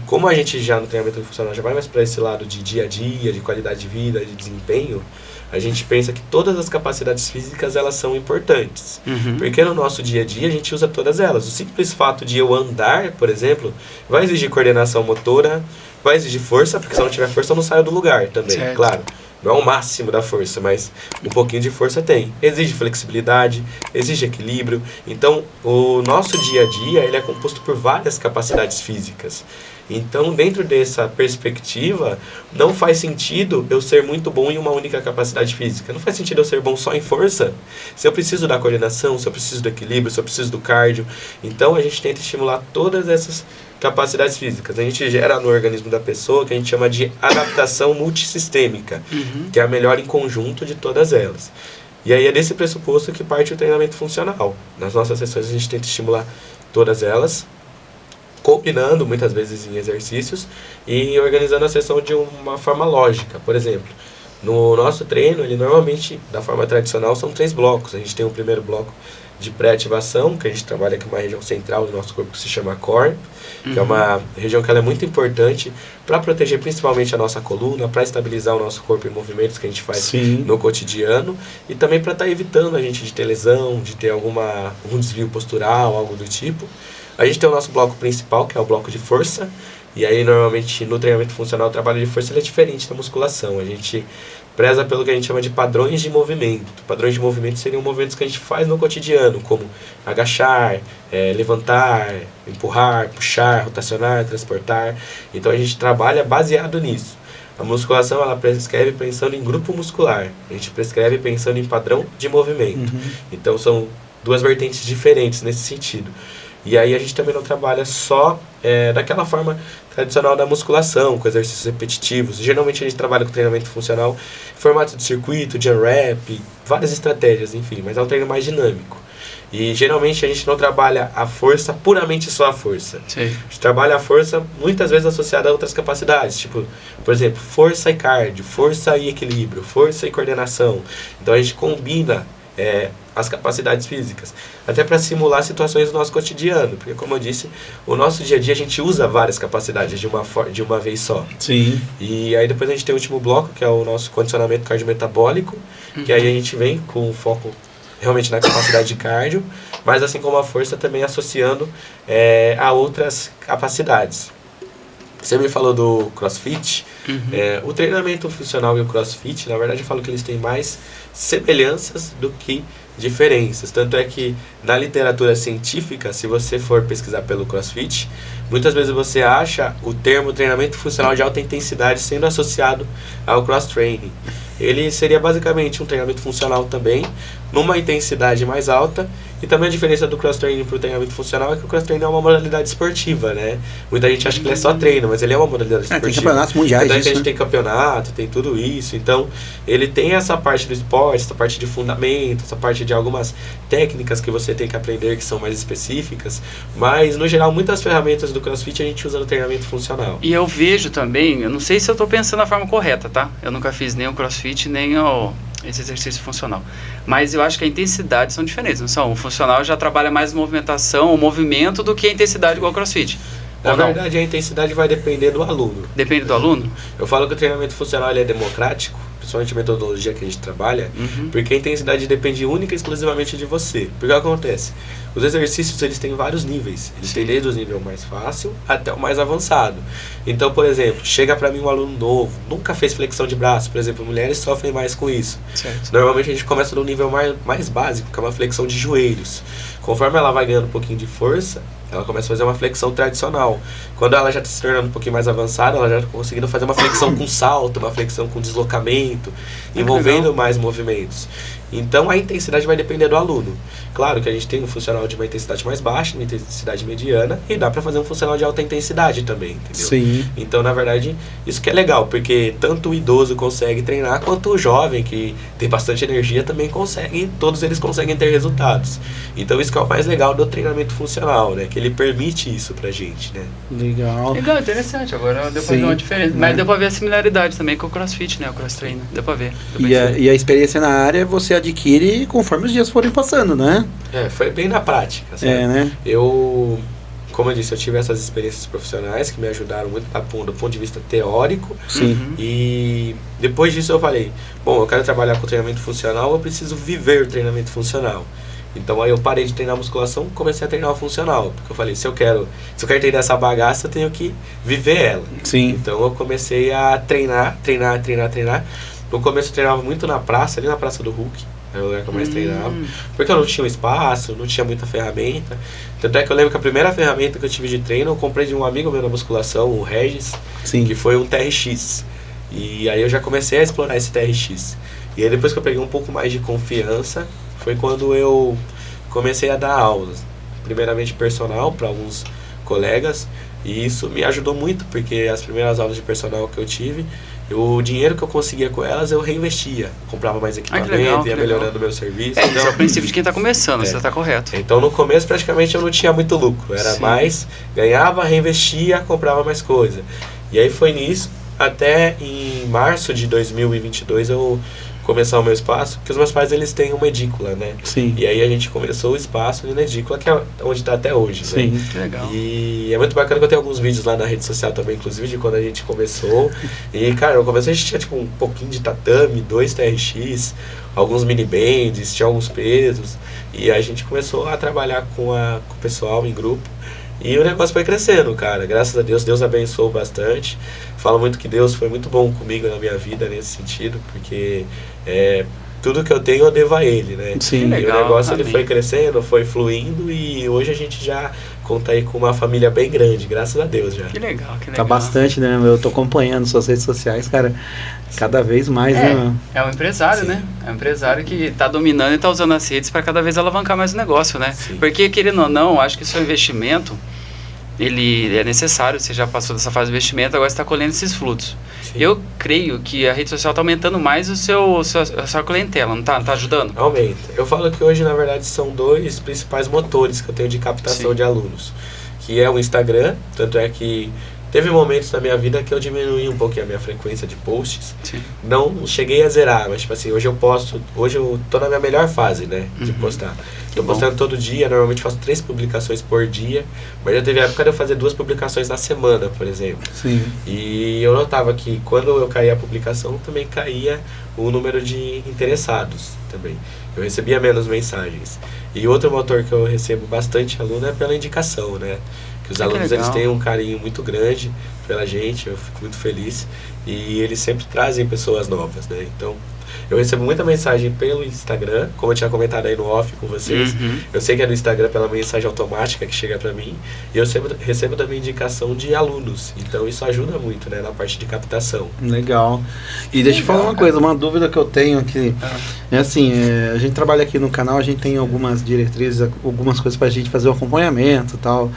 Como a gente já no treinamento funcional já vai mais para esse lado de dia a dia, de qualidade de vida, de desempenho, a gente pensa que todas as capacidades físicas elas são importantes. Porque no nosso dia a dia a gente usa todas elas. O simples fato de eu andar, por exemplo, vai exigir coordenação motora, vai exigir força, porque se eu não tiver força eu não saio do lugar também, claro. Não é o máximo da força, mas um pouquinho de força tem. Exige flexibilidade, exige equilíbrio. Então, o nosso dia a dia ele é composto por várias capacidades físicas. Então, dentro dessa perspectiva, não faz sentido eu ser muito bom em uma única capacidade física. Não faz sentido eu ser bom só em força. Se eu preciso da coordenação, se eu preciso do equilíbrio, se eu preciso do cardio. Então, a gente tenta estimular todas essas capacidades físicas. A gente gera no organismo da pessoa que a gente chama de adaptação multissistêmica, que é a melhor em conjunto de todas elas. E aí é desse pressuposto que parte o treinamento funcional. Nas nossas sessões a gente tenta estimular todas elas, combinando muitas vezes em exercícios e organizando a sessão de uma forma lógica. Por exemplo, No nosso treino, ele normalmente, da forma tradicional, são 3 blocos. A gente tem um primeiro bloco de pré-ativação, que a gente trabalha com uma região central do nosso corpo que se chama core, que é uma região que ela é muito importante para proteger principalmente a nossa coluna, para estabilizar o nosso corpo em movimentos que a gente faz no cotidiano e também para estar evitando a gente de ter lesão, de ter algum desvio postural, algo do tipo. A gente tem o nosso bloco principal, que é o bloco de força, e aí normalmente no treinamento funcional o trabalho de força ele é diferente da musculação. A gente preza pelo que a gente chama de padrões de movimento. Padrões de movimento seriam movimentos que a gente faz no cotidiano, como agachar, levantar, empurrar, puxar, rotacionar, transportar. Então a gente trabalha baseado nisso. A musculação ela prescreve pensando em grupo muscular. A gente prescreve pensando em padrão de movimento. Então são 2 vertentes diferentes nesse sentido. E aí a gente também não trabalha só daquela forma tradicional da musculação, com exercícios repetitivos. Geralmente a gente trabalha com treinamento funcional em formato de circuito, de unwrap, várias estratégias, enfim, mas é um treino mais dinâmico. E geralmente a gente não trabalha a força, puramente só a força. Sim. A gente trabalha a força muitas vezes associada a outras capacidades, tipo, por exemplo, força e cardio, força e equilíbrio, força e coordenação. Então a gente combina as capacidades físicas, até para simular situações do nosso cotidiano, porque como eu disse, o nosso dia a dia a gente usa várias capacidades de uma vez só. Sim. E aí depois a gente tem o último bloco, que é o nosso condicionamento cardiometabólico, que aí a gente vem com foco realmente na capacidade de cardio, mas assim como a força também associando a outras capacidades. Você me falou do CrossFit. O treinamento funcional e o CrossFit, na verdade eu falo que eles têm mais semelhanças do que diferenças. Tanto é que na literatura científica, se você for pesquisar pelo CrossFit, muitas vezes você acha o termo treinamento funcional de alta intensidade sendo associado ao cross-training. Ele seria basicamente um treinamento funcional também, numa intensidade mais alta. E também a diferença do cross-training para o treinamento funcional é que o cross-training é uma modalidade esportiva, né? Muita gente acha que ele é só treino, mas ele é uma modalidade esportiva. Tem campeonatos mundiais então, disso, a gente tem campeonato, tem tudo isso. Então, ele tem essa parte do esporte, essa parte de fundamento, essa parte de algumas técnicas que você tem que aprender que são mais específicas. Mas, no geral, muitas ferramentas do CrossFit a gente usa no treinamento funcional. E eu vejo também, eu não sei se eu estou pensando da forma correta, tá? Eu nunca fiz nem o CrossFit, nem esse exercício funcional. Mas eu acho que a intensidade são diferentes, não são? O funcional já trabalha mais movimentação, o movimento, do que a intensidade igual ao CrossFit. Na verdade, a intensidade vai depender do aluno. Depende do aluno? Eu falo que o treinamento funcional ele é democrático, principalmente a metodologia que a gente trabalha, porque a intensidade depende única e exclusivamente de você. Porque o que acontece? Os exercícios eles têm vários níveis. Eles têm desde o nível mais fácil até o mais avançado. Então, por exemplo, chega para mim um aluno novo, nunca fez flexão de braço, por exemplo, mulheres sofrem mais com isso. Certo. Normalmente a gente começa no nível mais básico, que é uma flexão de joelhos. Conforme ela vai ganhando um pouquinho de força, ela começa a fazer uma flexão tradicional. Quando ela já está se tornando um pouquinho mais avançada, ela já está conseguindo fazer uma flexão com salto, uma flexão com deslocamento, envolvendo mais movimentos. Então a intensidade vai depender do aluno. Claro que a gente tem um funcional de uma intensidade mais baixa, uma intensidade mediana, e dá para fazer um funcional de alta intensidade também, entendeu? Sim. Então, na verdade, isso que é legal, porque tanto o idoso consegue treinar, quanto o jovem, que tem bastante energia, também consegue, todos eles conseguem ter resultados. Então, isso que é o mais legal do treinamento funcional, né? Que ele permite isso pra gente, né? Legal. Legal, interessante. Agora deu pra ver uma diferença. Mas deu pra ver a similaridade também com o CrossFit, né? O cross-trainer. Deu pra ver. E a experiência na área você adquire conforme os dias forem passando, né? Foi bem na prática, sabe? Né? Como eu disse, eu tive essas experiências profissionais que me ajudaram muito do ponto de vista teórico. Sim. E depois disso eu falei, bom, eu quero trabalhar com treinamento funcional, eu preciso viver o treinamento funcional. Então aí eu parei de treinar musculação, comecei a treinar o funcional, porque eu falei, se eu quero treinar essa bagaça, eu tenho que viver ela. Sim. Então eu comecei a treinar. No começo eu treinava muito na praça, ali na Praça do Hulk. Era o lugar que eu mais treinava. Porque eu não tinha um espaço, não tinha muita ferramenta. Tanto é que eu lembro que a primeira ferramenta que eu tive de treino, eu comprei de um amigo meu na musculação, o Regis, que foi um TRX. E aí eu já comecei a explorar esse TRX. E aí depois que eu peguei um pouco mais de confiança, foi quando eu comecei a dar aulas. Primeiramente personal para alguns colegas. E isso me ajudou muito, porque as primeiras aulas de personal que eu tive, o dinheiro que eu conseguia com elas, eu reinvestia. Comprava mais equipamento, ia melhorando o meu serviço. Então, esse é o princípio de quem está começando, você está correto. Então, no começo, praticamente, eu não tinha muito lucro. Era mais, ganhava, reinvestia, comprava mais coisa. E aí foi nisso. até em março de 2022 eu começar o meu espaço, porque os meus pais eles têm uma edícula, né? Sim. E aí a gente começou o espaço na edícula, que é onde está até hoje, Sim. né? Que legal. E é muito bacana que eu tenho alguns vídeos lá na rede social também, inclusive, de quando a gente começou. E, cara, no começo a gente tinha, tipo, um pouquinho de tatame, 2 TRX, alguns mini bands, tinha alguns pesos. E a gente começou a trabalhar com o pessoal em grupo. E o negócio foi crescendo, cara. Graças a Deus, Deus abençoou bastante. Falo muito que Deus foi muito bom comigo na minha vida nesse sentido, porque tudo que eu tenho eu devo a Ele, né? Sim. E Legal, o negócio ele amém. foi crescendo, foi fluindo e hoje a gente já conta aí com uma família bem grande, graças a Deus já. Que legal, que legal. Tá bastante, né? Eu tô acompanhando suas redes sociais, cara. Cada vez mais, né? É um empresário, Sim. né? É um empresário que está dominando e está usando as redes para cada vez alavancar mais o negócio, né? Sim. Porque, querendo ou não, acho que o seu investimento, ele é necessário, você já passou dessa fase de investimento, agora você está colhendo esses frutos. Sim. Eu creio que a rede social está aumentando mais a sua clientela, não tá? Não tá ajudando? Aumenta. Eu falo que hoje, na verdade, são 2 principais motores que eu tenho de captação Sim. de alunos. Que é o Instagram, tanto é que teve momentos na minha vida que eu diminuí um pouquinho a minha frequência de posts. Sim. Não cheguei a zerar, mas tipo assim, hoje eu tô na minha melhor fase, né, de Uhum. postar. Que Tô bom. postando todo dia, normalmente faço 3 publicações por dia, mas já teve época de eu fazer 2 publicações na semana, por exemplo. Sim. E eu notava que quando eu caía a publicação, também caía o número de interessados também. Eu recebia menos mensagens. E outro motor que eu recebo bastante aluno é pela indicação, né? Que os Que alunos legal. eles têm um carinho muito grande pela gente, eu fico muito feliz. E eles sempre trazem pessoas novas, né? Então, eu recebo muita mensagem pelo Instagram, como eu tinha comentado aí no off com vocês. Uhum. Eu sei que é no Instagram pela mensagem automática que chega pra mim. E eu recebo também indicação de alunos. Então isso ajuda muito, né, na parte de captação. Legal. E deixa eu falar uma coisa, uma dúvida que eu tenho aqui. Ah. É assim, a gente trabalha aqui no canal, a gente tem algumas diretrizes, algumas coisas pra gente fazer o acompanhamento e tal.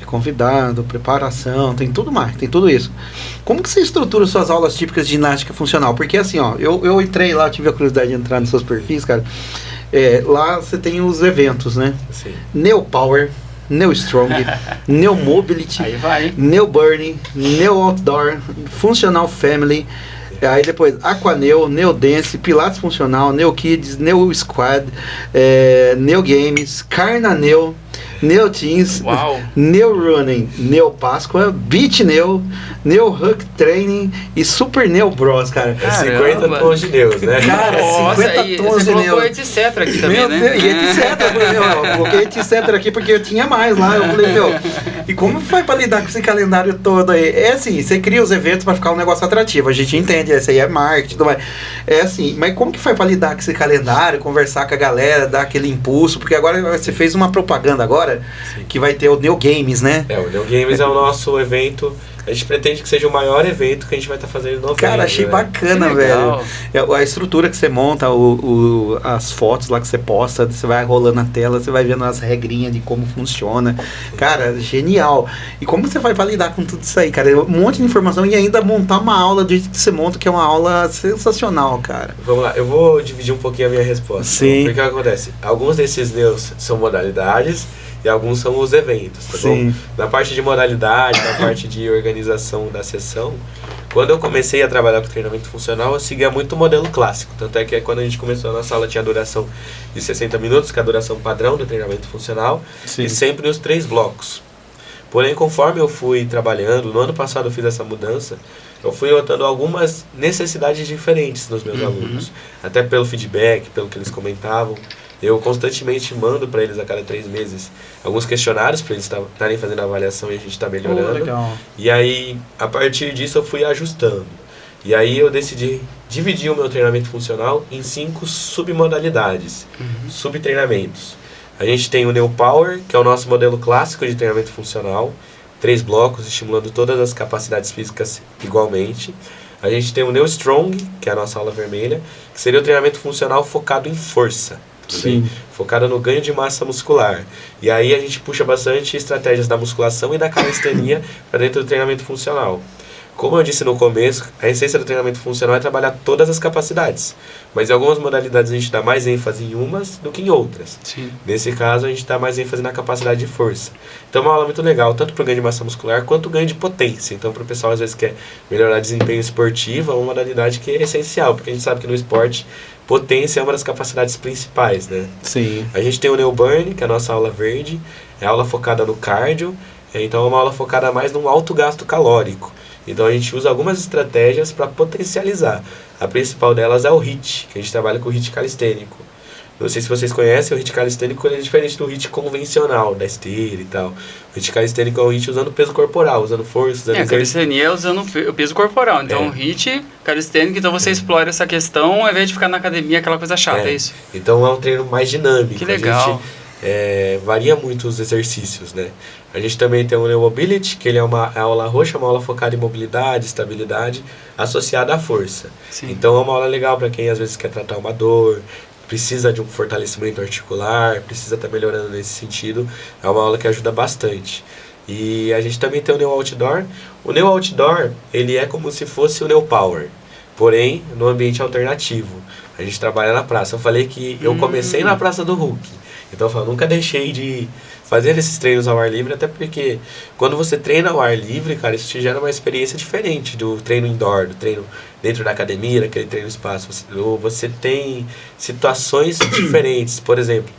Convidado, preparação, tem tudo mais, tem tudo isso. Como que você estrutura suas aulas típicas de ginástica funcional? Porque assim, ó, eu entrei lá, tive a curiosidade de entrar nos seus perfis, cara. Lá você tem os eventos, né? Assim. Neo Power, Neo Strong, Neo Mobility, Aí vai. Neo Burning, Neo Outdoor, Funcional Family, aí depois Aquaneo, Neo Dance, Pilates Funcional, Neo Kids, Neo Squad, Neo Games, Carnaneo, Neo Teens, Uau. Neo Running, Neo Páscoa, Beach Neo, Neo Huck Training e Super Neo Bros, cara. É 50 Caramba. tons de Deus, né? Cara, Nossa, 50 e tons você de colocou neo. etc aqui também, Meu né? Deus, e etc. Eu coloquei etc aqui porque eu tinha mais lá. Eu falei, e como foi pra lidar com esse calendário todo aí? É assim, você cria os eventos pra ficar um negócio atrativo, a gente entende, esse aí é marketing, tudo mais. É assim, mas como que foi pra lidar com esse calendário, conversar com a galera, dar aquele impulso? Porque agora você fez uma propaganda agora, Sim. que vai ter o Neo Games, né? O Neo Games é o nosso evento. A gente pretende que seja o maior evento que a gente vai estar fazendo em novembro. Cara, achei né? bacana, Que legal. velho. A estrutura que você monta, as fotos lá que você posta, você vai rolando na tela, você vai vendo as regrinhas de como funciona. Cara, genial. E como você vai validar com tudo isso aí, cara? Um monte de informação e ainda montar uma aula do jeito que você monta, que é uma aula sensacional, cara. Vamos lá, eu vou dividir um pouquinho a minha resposta. Sim. Porque o que acontece? Alguns desses neus são modalidades e alguns são os eventos, tá Sim. bom? Na parte de modalidade, na parte de organização da sessão, quando eu comecei a trabalhar com treinamento funcional, eu seguia muito o modelo clássico. Tanto é que quando a gente começou a nossa aula tinha a duração de 60 minutos, que é a duração padrão do treinamento funcional, Sim. e sempre os 3 blocos. Porém, conforme eu fui trabalhando, no ano passado eu fiz essa mudança, eu fui notando algumas necessidades diferentes nos meus alunos. Até pelo feedback, pelo que eles comentavam. Eu constantemente mando para eles a cada 3 meses alguns questionários para eles estarem fazendo a avaliação e a gente está melhorando. Legal. E aí, a partir disso, eu fui ajustando. E aí eu decidi dividir o meu treinamento funcional em 5 submodalidades, subtreinamentos. A gente tem o Neo Power, que é o nosso modelo clássico de treinamento funcional, 3 blocos, estimulando todas as capacidades físicas igualmente. A gente tem o Neo Strong, que é a nossa aula vermelha, que seria o treinamento funcional focado em força. Sim. Focado no ganho de massa muscular. E aí a gente puxa bastante estratégias da musculação e da calistenia para dentro do treinamento funcional. Como eu disse no começo, a essência do treinamento funcional é trabalhar todas as capacidades. Mas em algumas modalidades a gente dá mais ênfase em umas do que em outras. Sim. Nesse caso, a gente dá mais ênfase na capacidade de força. Então é uma aula muito legal, tanto para o ganho de massa muscular, quanto o ganho de potência. Então para o pessoal, às vezes, que quer melhorar desempenho esportivo, é uma modalidade que é essencial, porque a gente sabe que no esporte, potência é uma das capacidades principais, né? Sim. A gente tem o Neo Burn, que é a nossa aula verde, é a aula focada no cardio, então é uma aula focada mais no alto gasto calórico. Então a gente usa algumas estratégias para potencializar. A principal delas é o HIIT, que a gente trabalha com o HIIT calistênico. Não sei se vocês conhecem, o HIIT calistênico é diferente do HIIT convencional, da esteira e tal. O HIIT calistênico é um HIIT usando peso corporal, usando força, usando a calistenia é usando o peso corporal. Então, o HIIT calistênico, então você explora essa questão ao invés de ficar na academia, aquela coisa chata, é isso? Então é um treino mais dinâmico. Que legal. A gente varia muito os exercícios, né? A gente também tem o Neo Mobility, que ele é uma aula roxa, uma aula focada em mobilidade, estabilidade, associada à força. Sim. Então é uma aula legal para quem às vezes quer tratar uma dor, precisa de um fortalecimento articular, precisa estar melhorando nesse sentido. É uma aula que ajuda bastante. E a gente também tem o Neo Outdoor. O Neo Outdoor, ele é como se fosse o Neo Power, porém no ambiente alternativo. A gente trabalha na praça. Eu falei que eu comecei na Praça do Hulk. Então eu nunca deixei de fazer esses treinos ao ar livre, até porque quando você treina ao ar livre, cara, isso te gera uma experiência diferente do treino indoor, do treino dentro da academia, daquele treino espaço. Você tem situações diferentes. Por exemplo,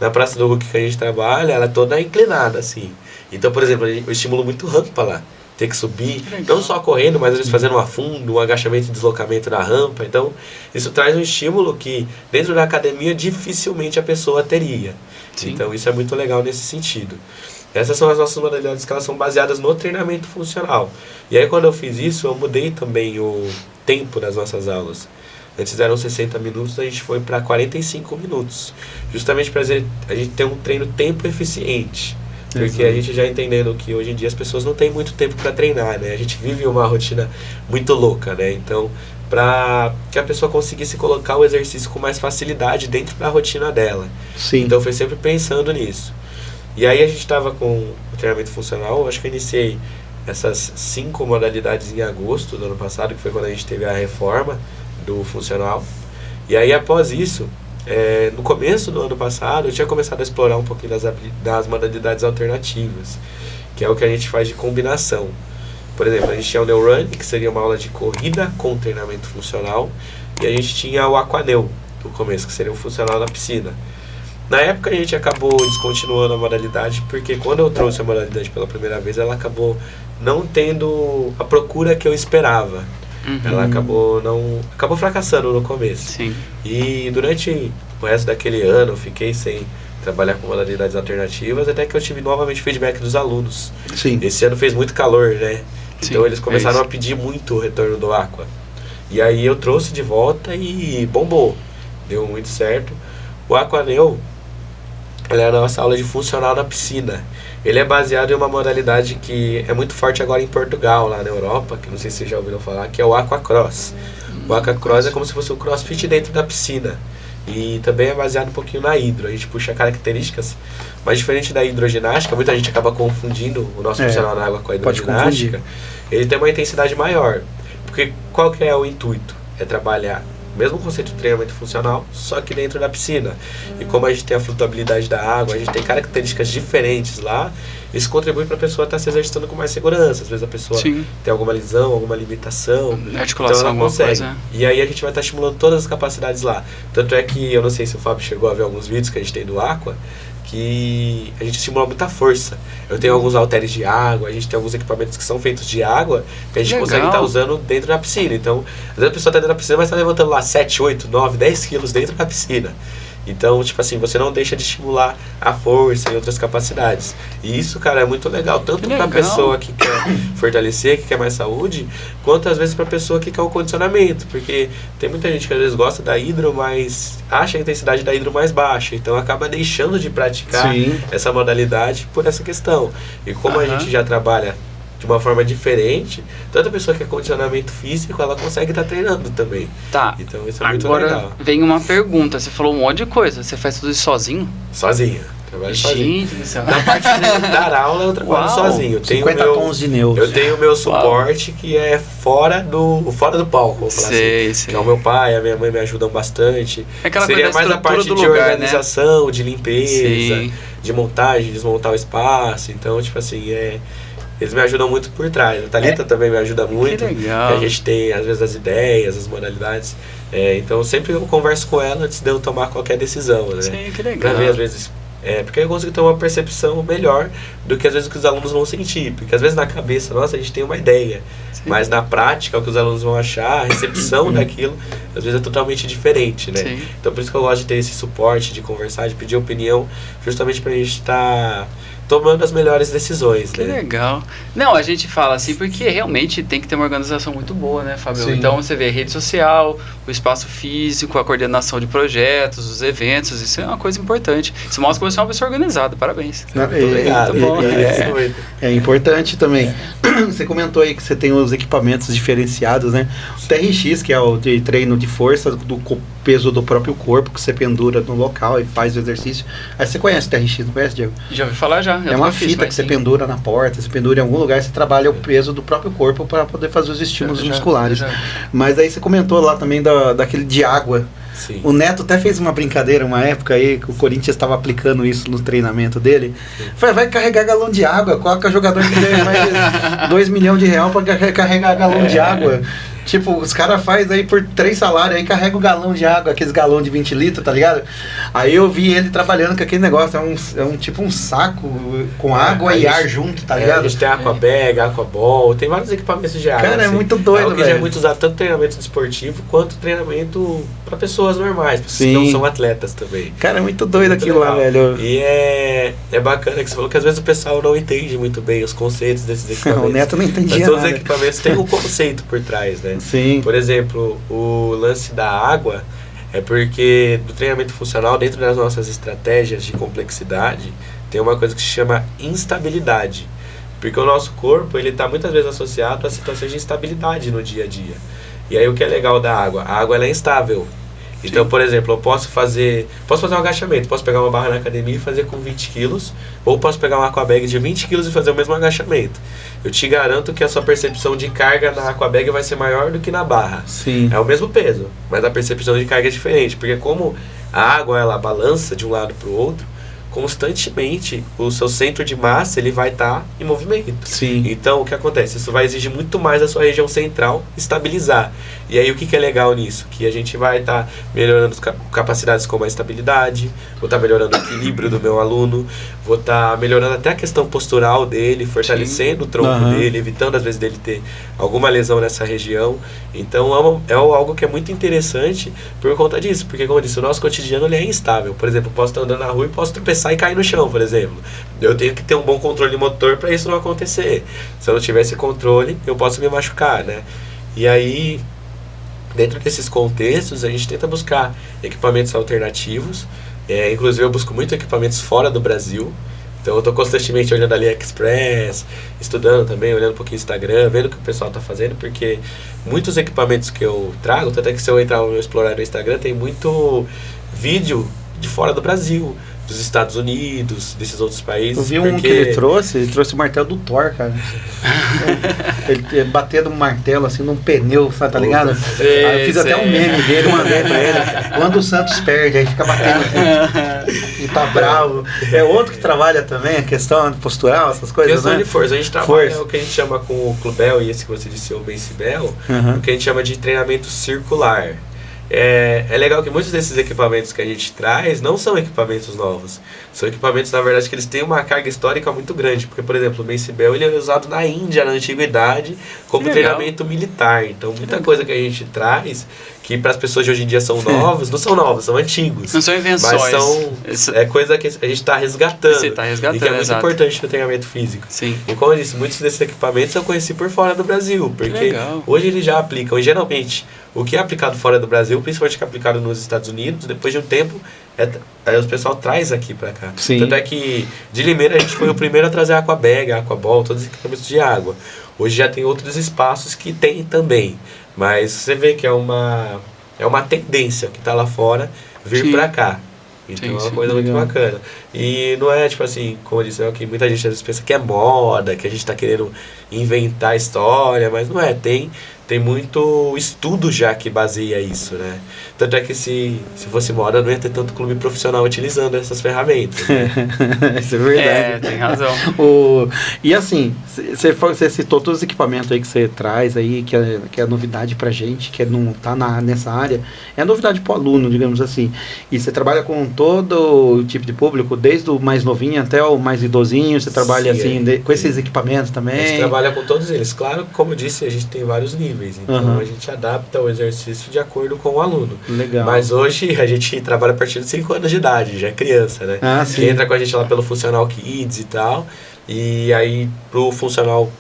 na Praça do Hulk que a gente trabalha, ela é toda inclinada, assim. Então, por exemplo, eu estimulo muito rampa lá. Ter que subir, não só correndo, mas às vezes fazendo um afundo, um agachamento e deslocamento na rampa. Então, isso traz um estímulo que dentro da academia dificilmente a pessoa teria. Sim. Então, isso é muito legal nesse sentido. Essas são as nossas modalidades que elas são baseadas no treinamento funcional. E aí, quando eu fiz isso, eu mudei também o tempo das nossas aulas. Antes eram 60 minutos, a gente foi para 45 minutos. Justamente para a gente ter um treino tempo eficiente. Porque a gente já entendendo que hoje em dia as pessoas não têm muito tempo para treinar, né? A gente vive uma rotina muito louca, né? Então, para que a pessoa conseguisse colocar o exercício com mais facilidade dentro da rotina dela. Sim. Então, foi sempre pensando nisso. E aí a gente estava com o treinamento funcional, acho que eu iniciei essas 5 modalidades em agosto do ano passado, que foi quando a gente teve a reforma do funcional. E aí, após isso, no começo do ano passado, eu tinha começado a explorar um pouquinho das modalidades alternativas, que é o que a gente faz de combinação. Por exemplo, a gente tinha o Neo Run, que seria uma aula de corrida com treinamento funcional, e a gente tinha o Aquaneu, no começo, que seria o funcional na piscina. Na época a gente acabou descontinuando a modalidade, porque quando eu trouxe a modalidade pela primeira vez, ela acabou não tendo a procura que eu esperava. Ela acabou fracassando no começo. Sim. E durante o resto daquele ano eu fiquei sem trabalhar com modalidades alternativas, até que eu tive novamente feedback dos alunos. Sim. Esse ano fez muito calor, né? Sim, então eles começaram a pedir muito o retorno do Aqua. E aí eu trouxe de volta e bombou. Deu muito certo. O Aquaneu, ela é a nossa aula de funcional na piscina. Ele é baseado em uma modalidade que é muito forte agora em Portugal, lá na Europa, que não sei se vocês já ouviram falar, que é o Aquacross. O Aquacross é como se fosse um crossfit dentro da piscina. E também é baseado um pouquinho na hidro. A gente puxa características, mas diferente da hidroginástica, muita gente acaba confundindo o nosso funcional na água com a hidroginástica. Ele tem uma intensidade maior. Porque qual que é o intuito? É trabalhar o mesmo conceito de treinamento funcional, só que dentro da piscina. E como a gente tem a flutuabilidade da água, a gente tem características diferentes lá, isso contribui para a pessoa estar se exercitando com mais segurança. Às vezes a pessoa tem alguma lesão, alguma limitação, articulação, então ela consegue. Coisa. E aí a gente vai estar estimulando todas as capacidades lá. Tanto é que, eu não sei se o Fábio chegou a ver alguns vídeos que a gente tem do Aqua, que a gente estimula muita força. Eu tenho alguns halteres de água, a gente tem alguns equipamentos que são feitos de água, que a gente consegue estar usando dentro da piscina. Então, às vezes a pessoa está dentro da piscina, mas está levantando lá 7, 8, 9, 10 quilos dentro da piscina. Então, tipo assim, você não deixa de estimular a força e outras capacidades. E isso, cara, é muito legal. Tanto para a pessoa que quer fortalecer, que quer mais saúde, quanto às vezes para a pessoa que quer o condicionamento. Porque tem muita gente que às vezes gosta da hidro, mas acha a intensidade da hidro mais baixa. Então acaba deixando de praticar essa modalidade por essa questão. E como a gente já trabalha de uma forma diferente, tanto a pessoa que é condicionamento físico, ela consegue estar treinando também. Tá. Então isso é muito legal. Agora vem uma pergunta, você falou um monte de coisa, você faz tudo isso sozinho? Sozinho. trabalho sozinho. Gente do céu. Na parte de dar aula, eu trabalho Uau, sozinho. Eu tenho 50 tons de neutro. Eu tenho o meu suporte que é fora do palco, vou falar assim. Que é o meu pai, a minha mãe me ajudam bastante. É aquela Seria coisa da mais a parte estrutura de do lugar, organização, de limpeza, Sim. de montagem, desmontar o espaço. Então, tipo assim, eles me ajudam muito por trás. A Thalita também me ajuda muito. Que legal. A gente tem, às vezes, as ideias, as modalidades. Então, sempre eu converso com ela antes de eu tomar qualquer decisão, né? Sim, que legal. Pra ver, às vezes, porque eu consigo ter uma percepção melhor do que, às vezes, o que os alunos vão sentir. Porque, às vezes, na cabeça, nossa, a gente tem uma ideia. Sim. Mas, na prática, o que os alunos vão achar, a recepção daquilo, às vezes, é totalmente diferente, né? Sim. Então, por isso que eu gosto de ter esse suporte, de conversar, de pedir opinião, justamente pra gente estar tomando as melhores decisões, Que né? legal. Não, a gente fala assim porque realmente tem que ter uma organização muito boa, né, Fábio? Sim. Então você vê a rede social, o espaço físico, a coordenação de projetos, os eventos, isso é uma coisa importante. Isso mostra que você é uma pessoa organizada, parabéns. Obrigado. Muito bom. É importante também. Você comentou aí que você tem os equipamentos diferenciados, né? O TRX, que é o de treino de força do peso do próprio corpo, que você pendura no local e faz o exercício. Aí você conhece o TRX, não conhece, Diego? Já ouvi falar já. É uma fita que você pendura na porta, você pendura em algum lugar e você trabalha o peso do próprio corpo para poder fazer os estímulos musculares. Mas aí você comentou lá também daquele de água. Sim. O Neto até fez uma brincadeira uma época aí, que o Corinthians estava aplicando isso no treinamento dele. Falei, vai carregar galão de água, coloca jogador que ganha mais 2 milhões de reais para carregar galão de água. Tipo, os caras fazem aí por 3 salários, aí carrega o galão de água, aqueles galão de 20 litros, tá ligado? Aí eu vi ele trabalhando com aquele negócio, é um tipo um saco com água e ar junto, tá ligado? A gente tem aquabag, aquaball, tem vários equipamentos de água. Cara, assim. é muito doido, algo que já é velho. muito usado tanto treinamento desportivo quanto treinamento para pessoas normais, pessoas que Sim. não são atletas também. Cara, é muito doido Muito aquilo lá, legal. velho. E é bacana que você falou que às vezes o pessoal não entende muito bem os conceitos desses equipamentos. O Neto não Mas entendia todos os nada. equipamentos têm um conceito por trás, né? Sim. Por exemplo, o lance da água é porque do treinamento funcional, dentro das nossas estratégias de complexidade, tem uma coisa que se chama instabilidade. Porque o nosso corpo, ele está muitas vezes associado a situações de instabilidade no dia a dia. E aí o que é legal da água? A água ela é instável. Então, por exemplo, eu posso fazer um agachamento, posso pegar uma barra na academia e fazer com 20 quilos, ou posso pegar uma aquabag de 20 quilos e fazer o mesmo agachamento. Eu te garanto que a sua percepção de carga na aquabag vai ser maior do que na barra. Sim. É o mesmo peso, mas a percepção de carga é diferente, porque como a água ela balança de um lado para o outro, constantemente o seu centro de massa ele vai estar em movimento. Sim. Então o que acontece? Isso vai exigir muito mais da sua região central estabilizar. E aí o que é legal nisso? Que a gente vai estar melhorando capacidades como a estabilidade, vou estar melhorando o equilíbrio do meu aluno, vou estar melhorando até a questão postural dele, fortalecendo o tronco dele, evitando às vezes dele ter alguma lesão nessa região. Então é algo que é muito interessante por conta disso, porque como eu disse, o nosso cotidiano ele é instável. Por exemplo, eu posso estar andando na rua e posso tropeçar e cair no chão, por exemplo. Eu tenho que ter um bom controle motor para isso não acontecer. Se eu não tiver esse controle, eu posso me machucar, né? E aí, dentro desses contextos, a gente tenta buscar equipamentos alternativos. Inclusive, eu busco muito equipamentos fora do Brasil. Então, eu estou constantemente olhando AliExpress, estudando também, olhando um pouquinho o Instagram, vendo o que o pessoal está fazendo, porque muitos equipamentos que eu trago, até que se eu entrar no explorar no Instagram, tem muito vídeo de fora do Brasil, dos Estados Unidos, desses outros países. Eu vi um que ele trouxe o martelo do Thor, cara. Ele batendo um martelo assim num pneu, sabe, tá ligado? Aí eu fiz até um meme dele, mandei pra ele. Quando o Santos perde, aí fica batendo e tá bravo. É outro que trabalha também a questão postural, essas coisas, questão né? de força. A gente trabalha o que a gente chama com o Clubel e esse que você disse, o Bensibel, o que a gente chama de treinamento circular. É legal que muitos desses equipamentos que a gente traz não são equipamentos novos. São equipamentos, na verdade, que eles têm uma carga histórica muito grande. Porque, por exemplo, o Bensibel ele é usado na Índia, na antiguidade, como treinamento militar. Então, muita coisa que a gente traz, que para as pessoas de hoje em dia são novos, não são novos, são antigos. Não são invenções. Mas são coisa que a gente está resgatando. Você está resgatando, e que é muito exato. importante no treinamento físico. Sim. E como eu disse, muitos desses equipamentos eu conheci por fora do Brasil. Porque hoje eles já aplicam, e geralmente, o que é aplicado fora do Brasil, principalmente o que é aplicado nos Estados Unidos, depois de um tempo, aí o pessoal traz aqui pra cá. Sim. Tanto é que de Limeira a gente foi o primeiro a trazer a aquabag, a aquaball, todos os equipamentos de água. Hoje já tem outros espaços que tem também. Mas você vê que é uma tendência que tá lá fora vir pra cá. Então Sim, é uma sim. coisa muito Legal. bacana. E não é tipo assim, como eu disse, que muita gente às vezes pensa que é moda, que a gente tá querendo inventar história, mas não é, tem muito estudo já que baseia isso, né? Tanto é que se fosse moda, não ia ter tanto clube profissional utilizando essas ferramentas. Né? Isso é verdade. Tem razão. E assim, você citou todos os equipamentos aí que você traz aí, que é novidade pra gente, que não tá nessa área, é novidade pro aluno, digamos assim. E você trabalha com todo o tipo de público, desde o mais novinho até o mais idosinho, você trabalha Sim, assim, com esses equipamentos também? A gente trabalha com todos eles. Claro, como eu disse, a gente tem vários níveis, então a gente adapta o exercício de acordo com o aluno. Legal. Mas hoje a gente trabalha a partir de 5 anos de idade, já é criança, né? Ah, Que sim. entra com a gente lá pelo Funcional Kids e tal. E aí pro Funcional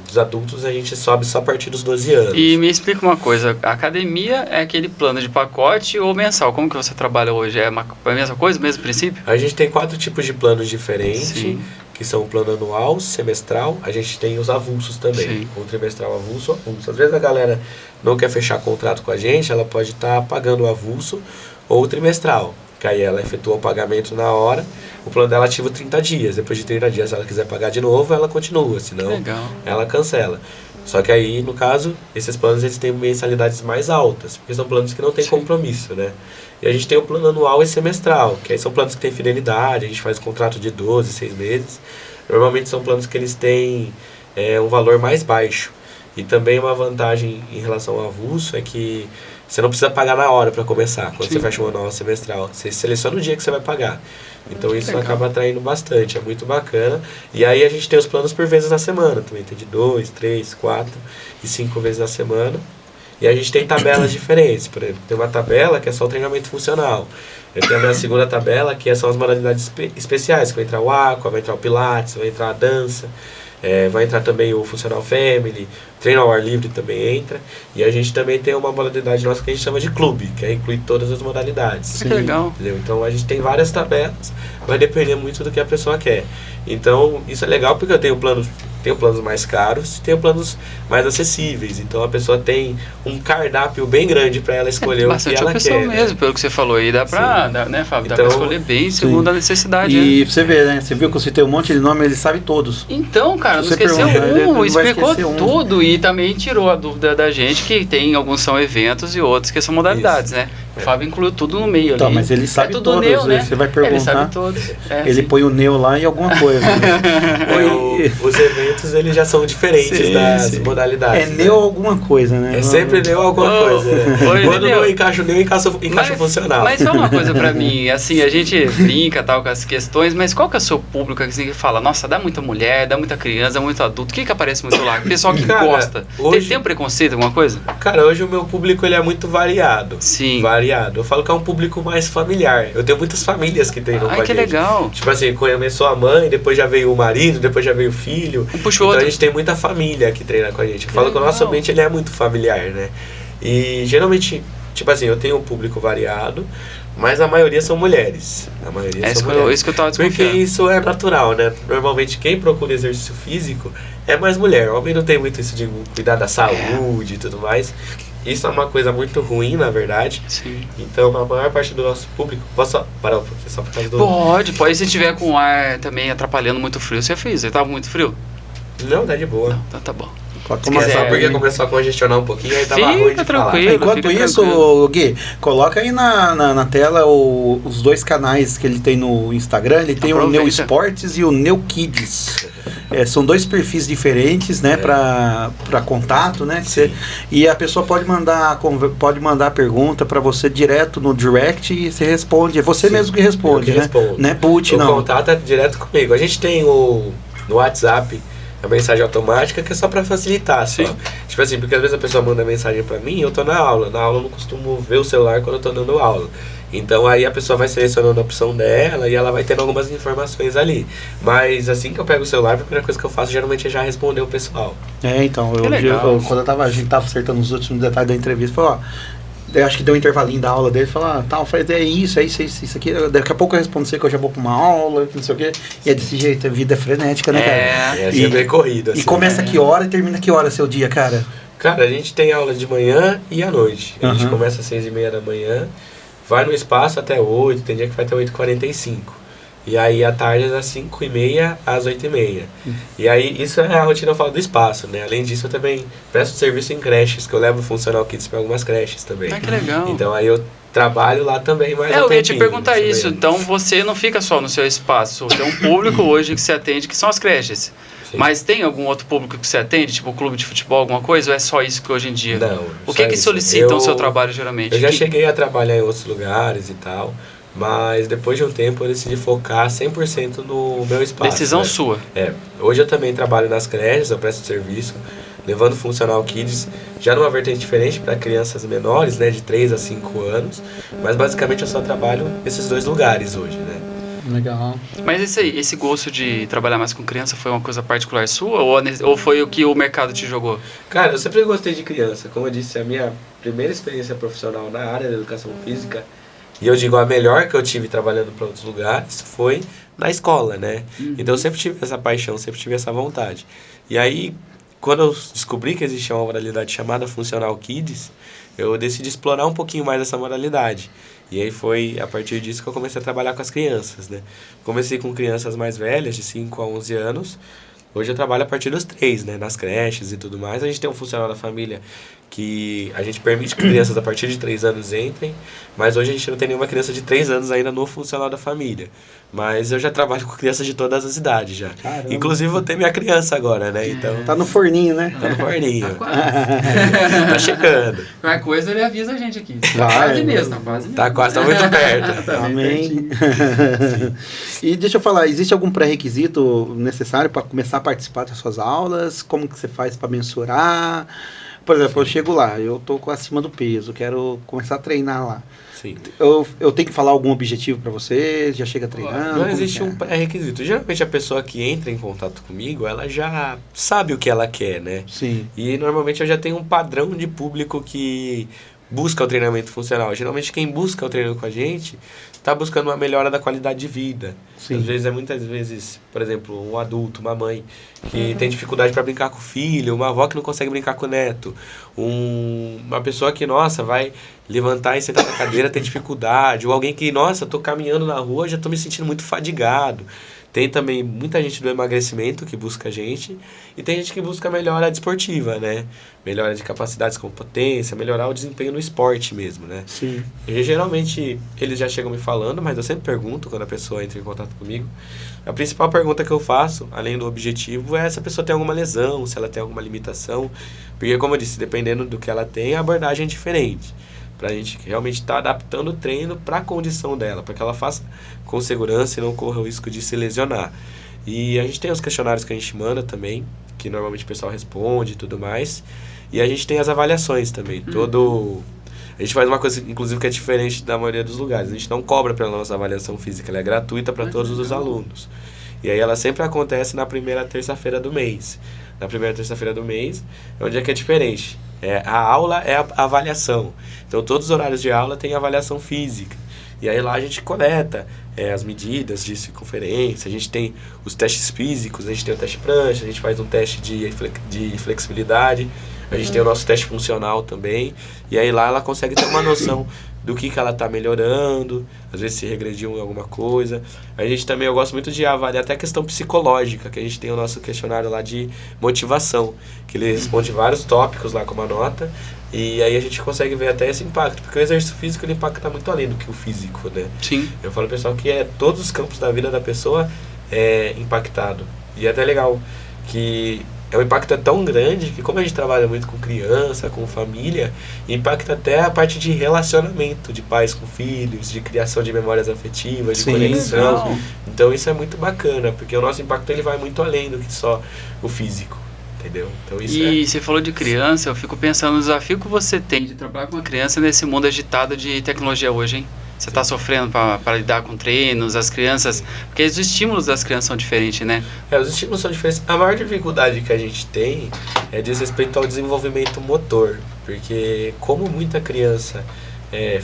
dos adultos a gente sobe só a partir dos 12 anos. E me explica uma coisa, a academia é aquele plano de pacote ou mensal? Como que você trabalha hoje? É a mesma coisa, o mesmo princípio? A gente tem 4 tipos de planos diferentes, Sim. que são o plano anual, semestral, a gente tem os avulsos também, Sim. o trimestral avulso. Às vezes a galera não quer fechar contrato com a gente, ela pode estar pagando o avulso ou o trimestral, que aí ela efetua o pagamento na hora, o plano dela ativa 30 dias, depois de 30 dias se ela quiser pagar de novo, ela continua, senão Legal. ela cancela. Só que aí, no caso, esses planos eles têm mensalidades mais altas, porque são planos que não têm Sim. compromisso, né? E a gente tem o plano anual e semestral, que aí são planos que têm fidelidade, a gente faz contrato de 12, 6 meses. Normalmente são planos que eles têm um valor mais baixo. E também uma vantagem em relação ao avulso é que você não precisa pagar na hora para começar, quando Sim. você fecha um anual semestral. Você seleciona o dia que você vai pagar. Então isso Legal. acaba atraindo bastante, é muito bacana. E aí a gente tem os planos por vezes na semana, também tem de 2, 3, 4 e 5 vezes na semana. E a gente tem tabelas diferentes, por exemplo, tem uma tabela que é só o treinamento funcional. Eu tenho a minha segunda tabela, que são as modalidades especiais, que vai entrar o aqua, vai entrar o pilates, vai entrar a dança, vai entrar também o funcional family, treino ao ar livre também entra. E a gente também tem uma modalidade nossa que a gente chama de clube, que inclui todas as modalidades. Que legal. Entendeu? Então a gente tem várias tabelas, vai depender muito do que a pessoa quer. Então isso é legal porque eu tenho planos mais caros e tenho planos mais acessíveis. Então a pessoa tem um cardápio bem grande para ela escolher o que Bastante ela opção quer. mesmo, Né? pelo que você falou aí. Dá pra, né, Fábio? Dá Então, pra escolher bem segundo a necessidade. E Né? você vê, né? Você viu que eu citei um monte de nome, ele sabe todos. Então, cara, não Se você esqueceu perguntar, ele não vai explicou esquecer um. tudo e também tirou a dúvida da gente que tem alguns são eventos e outros que são modalidades, né? O Fábio incluiu tudo no meio Então, ali. mas ele sabe tudo todos, neo, né? você vai Ele perguntar, sabe todos. ele sim. põe o neo lá e alguma coisa. Os eventos eles já são diferentes Sim, das sim. modalidades. É né? neo alguma coisa, né? É sempre neo alguma coisa. Né? Oi, Quando neo. não encaixa o neo, encaixa funcional. Mas fala uma coisa pra mim, assim, a gente brinca tal com as questões, mas qual que é o seu público assim, que fala, nossa, dá muita mulher, dá muita criança, dá muito adulto, o que aparece muito lá? Pessoal que Cara, gosta. hoje- Tem um preconceito, alguma coisa? Cara, hoje o meu público ele é muito variado. Sim. Variado. Eu falo que é um público mais familiar. Eu tenho muitas famílias que treinam com Ai, a que gente. legal. Tipo assim, começou a mãe, depois já veio o marido, depois já veio o filho. Um puxa o Então outro. a gente tem muita família que treina com a gente. Eu Que falo que o nosso legal. ambiente ele é muito familiar, né? E geralmente, tipo assim, eu tenho um público variado, mas a maioria são mulheres. A maioria são mulheres. Isso que eu tava Porque desconfiando. isso é natural, né? Normalmente quem procura exercício físico é mais mulher. O homem não tem muito isso de cuidar da saúde e tudo mais. Isso é uma coisa muito ruim, na verdade. Sim. Então, a maior parte do nosso público... Posso só parar um pouquinho, só por causa do... Pode. Se tiver com o ar também atrapalhando muito frio, você fez. Você tava muito frio? Não, tá de boa. Não, então tá bom. Pode Se começar quiser, Só porque aí. começou a congestionar um pouquinho, aí tava Fica ruim de tranquilo. falar. Enquanto fica isso, tranquilo. Gui, coloca aí na tela os dois canais que ele tem no Instagram. Ele tem o Aproveita. Neo Esportes e o Neo Kids. São dois perfis diferentes, né, para contato, né? E a pessoa pode mandar pergunta para você direto no direct e você responde. É você Sim, mesmo que responde, eu que né? respondo. Não é boot, O não. contato é direto comigo. A gente tem no WhatsApp a mensagem automática que é só pra facilitar, só. Sim. Tipo assim, porque às vezes a pessoa manda mensagem pra mim e eu tô na aula. Na aula eu não costumo ver o celular quando eu tô dando aula. Então aí a pessoa vai selecionando a opção dela e ela vai tendo algumas informações ali. Mas assim que eu pego o celular, a primeira coisa que eu faço geralmente é já responder o pessoal. Então, Que legal. quando a gente tava acertando os últimos detalhes da entrevista, falou, eu acho que deu um intervalinho da aula dele, falou, eu falei, é isso aqui, daqui a pouco eu respondo você que eu já vou pra uma aula, não sei o quê, e é desse jeito, a vida é frenética, né, cara? É assim, é bem corrido. Assim, E começa que hora e termina que hora seu dia, cara? Cara, a gente tem aula de manhã e à noite. A gente Aham. começa às 6:30 da manhã vai no espaço até 8, tem dia que vai até 8h45. E aí à tarde é das 5h30 às 8h30. E aí isso é a rotina, eu falo do espaço, né? Além disso eu também presto serviço em creches, que eu levo Funcional Kids para algumas creches também. Ah, que legal. Então aí eu trabalho lá também, mas eu ia te perguntar isso. Então você não fica só no seu espaço. Tem um público hoje que você atende, que são as creches. Sim. Mas tem algum outro público que você atende, tipo clube de futebol, alguma coisa? Ou é só isso que hoje em dia? Não. O que solicitam o seu trabalho geralmente? Eu já cheguei a trabalhar em outros lugares e tal, mas depois de um tempo eu decidi focar 100% no meu espaço. Decisão sua. Hoje eu também trabalho nas creches, eu presto serviço, levando Funcional Kids, já numa vertente diferente para crianças menores, né, de 3 a 5 anos, mas basicamente eu só trabalho nesses 2 lugares hoje, né. Legal. Mas esse gosto de trabalhar mais com criança foi uma coisa particular sua ou foi o que o mercado te jogou? Cara, eu sempre gostei de criança. Como eu disse, a minha primeira experiência profissional na área da educação física, e eu digo a melhor que eu tive trabalhando para outros lugares, foi na escola, né? Então eu sempre tive essa paixão, sempre tive essa vontade. E aí, quando eu descobri que existia uma modalidade chamada Funcional Kids, eu decidi explorar um pouquinho mais essa modalidade. E aí foi a partir disso que eu comecei a trabalhar com as crianças, né? Comecei com crianças mais velhas, de 5 a 11 anos. Hoje eu trabalho a partir dos 3, né? Nas creches e tudo mais. A gente tem um funcional da família que a gente permite que crianças a partir de 3 anos entrem, mas hoje a gente não tem nenhuma criança de 3 anos ainda no funcional da família. Mas eu já trabalho com crianças de todas as idades já. Caramba. Inclusive vou ter minha criança agora, né? Então, tá no forninho, né? Tá no forninho. Tá chegando. Qualquer coisa ele avisa a gente aqui. Tá quase mesmo, tá quase mesmo. Tá quase, tá muito perto. Amém. E deixa eu falar, existe algum pré-requisito necessário para começar a participar das suas aulas? Como que você faz para mensurar? Por exemplo, eu chego lá, eu tô acima do peso, quero começar a treinar lá. Sim. Eu tenho que falar algum objetivo para você? Já chega treinando? Não existe um pré-requisito. Geralmente a pessoa que entra em contato comigo, ela já sabe o que ela quer, né? Sim. E normalmente eu já tenho um padrão de público que busca o treinamento funcional. Geralmente quem busca o treino com a gente está buscando uma melhora da qualidade de vida. Sim. Às vezes muitas vezes, por exemplo, um adulto, uma mãe que tem dificuldade para brincar com o filho, uma avó que não consegue brincar com o neto, uma pessoa que, nossa, vai levantar e sentar na cadeira, tem dificuldade, ou alguém que, nossa, tô caminhando na rua, já tô me sentindo muito fadigado. Tem também muita gente do emagrecimento que busca a gente, e tem gente que busca melhora desportiva, né? Melhora de capacidades como potência, melhorar o desempenho no esporte mesmo, né? Sim. E geralmente eles já chegam me falando, mas eu sempre pergunto quando a pessoa entra em contato comigo. A principal pergunta que eu faço, além do objetivo, é se a pessoa tem alguma lesão, se ela tem alguma limitação. Porque, como eu disse, dependendo do que ela tem, a abordagem é diferente. Pra gente realmente estar adaptando o treino para a condição dela, para que ela faça com segurança e não corra o risco de se lesionar. E a gente tem os questionários que a gente manda também, que normalmente o pessoal responde e tudo mais. E a gente tem as avaliações também. A gente faz uma coisa, inclusive, que é diferente da maioria dos lugares. A gente não cobra pela nossa avaliação física, ela é gratuita para todos os alunos. E aí ela sempre acontece na primeira terça-feira do mês. Na primeira terça-feira do mês é um dia que é diferente. A aula é a avaliação. Então todos os horários de aula tem avaliação física. E aí lá a gente coleta as medidas de circunferência, a gente tem os testes físicos, a gente tem o teste prancha, a gente faz um teste de flexibilidade, a gente tem o nosso teste funcional também. E aí lá ela consegue ter uma noção do que ela está melhorando, às vezes se regrediu em alguma coisa. A gente também, eu gosto muito de avaliar até a questão psicológica, que a gente tem o nosso questionário lá de motivação, que ele responde vários tópicos lá com uma nota, e aí a gente consegue ver até esse impacto, porque o exercício físico ele impacta muito além do que o físico, né? Sim. Eu falo pessoal que todos os campos da vida da pessoa é impactado. E é até legal que o impacto é tão grande que, como a gente trabalha muito com criança, com família, impacta até a parte de relacionamento de pais com filhos, de criação de memórias afetivas, de conexão. Legal. Então isso é muito bacana, porque o nosso impacto ele vai muito além do que só o físico, entendeu? Então, isso você falou de criança, eu fico pensando no desafio que você tem de trabalhar com uma criança nesse mundo agitado de tecnologia hoje, hein? Você está sofrendo para lidar com treinos, as crianças... Porque os estímulos das crianças são diferentes, né? Os estímulos são diferentes. A maior dificuldade que a gente tem diz respeito ao desenvolvimento motor. Porque como muita criança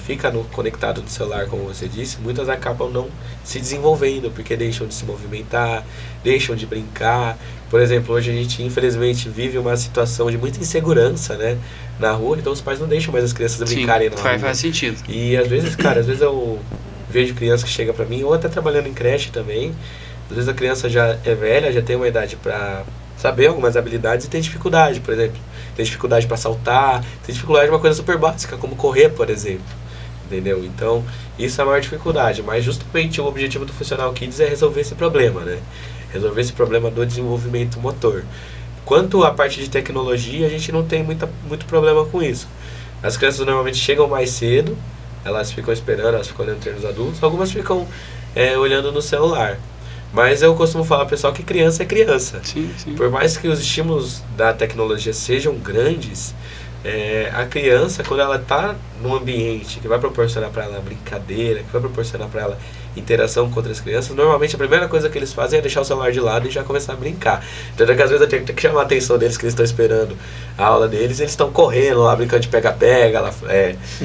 fica conectado no celular, como você disse, muitas acabam não se desenvolvendo, porque deixam de se movimentar, deixam de brincar. Por exemplo, hoje a gente infelizmente vive uma situação de muita insegurança, né, na rua, então os pais não deixam mais as crianças brincarem na rua. Faz sentido. E às vezes, cara, eu vejo criança que chega pra mim, ou até trabalhando em creche também, às vezes a criança já é velha, já tem uma idade pra saber algumas habilidades e tem dificuldade, por exemplo. Tem dificuldade para saltar, tem dificuldade de uma coisa super básica, como correr, por exemplo. Entendeu? Então, isso é a maior dificuldade. Mas justamente o objetivo do Funcional Kids é resolver esse problema, né? Resolver esse problema do desenvolvimento motor. Quanto à parte de tecnologia, a gente não tem muito problema com isso. As crianças normalmente chegam mais cedo, elas ficam esperando, elas ficam olhando treinos adultos, algumas ficam olhando no celular. Mas eu costumo falar, pessoal, que criança é criança. Sim. Por mais que os estímulos da tecnologia sejam grandes, a criança, quando ela está num ambiente que vai proporcionar para ela brincadeira, que vai proporcionar para ela interação com outras crianças, normalmente a primeira coisa que eles fazem é deixar o celular de lado e já começar a brincar. Então, às vezes eu tenho que chamar a atenção deles, que eles estão esperando a aula deles, e eles estão correndo lá, brincando de pega-pega, lá,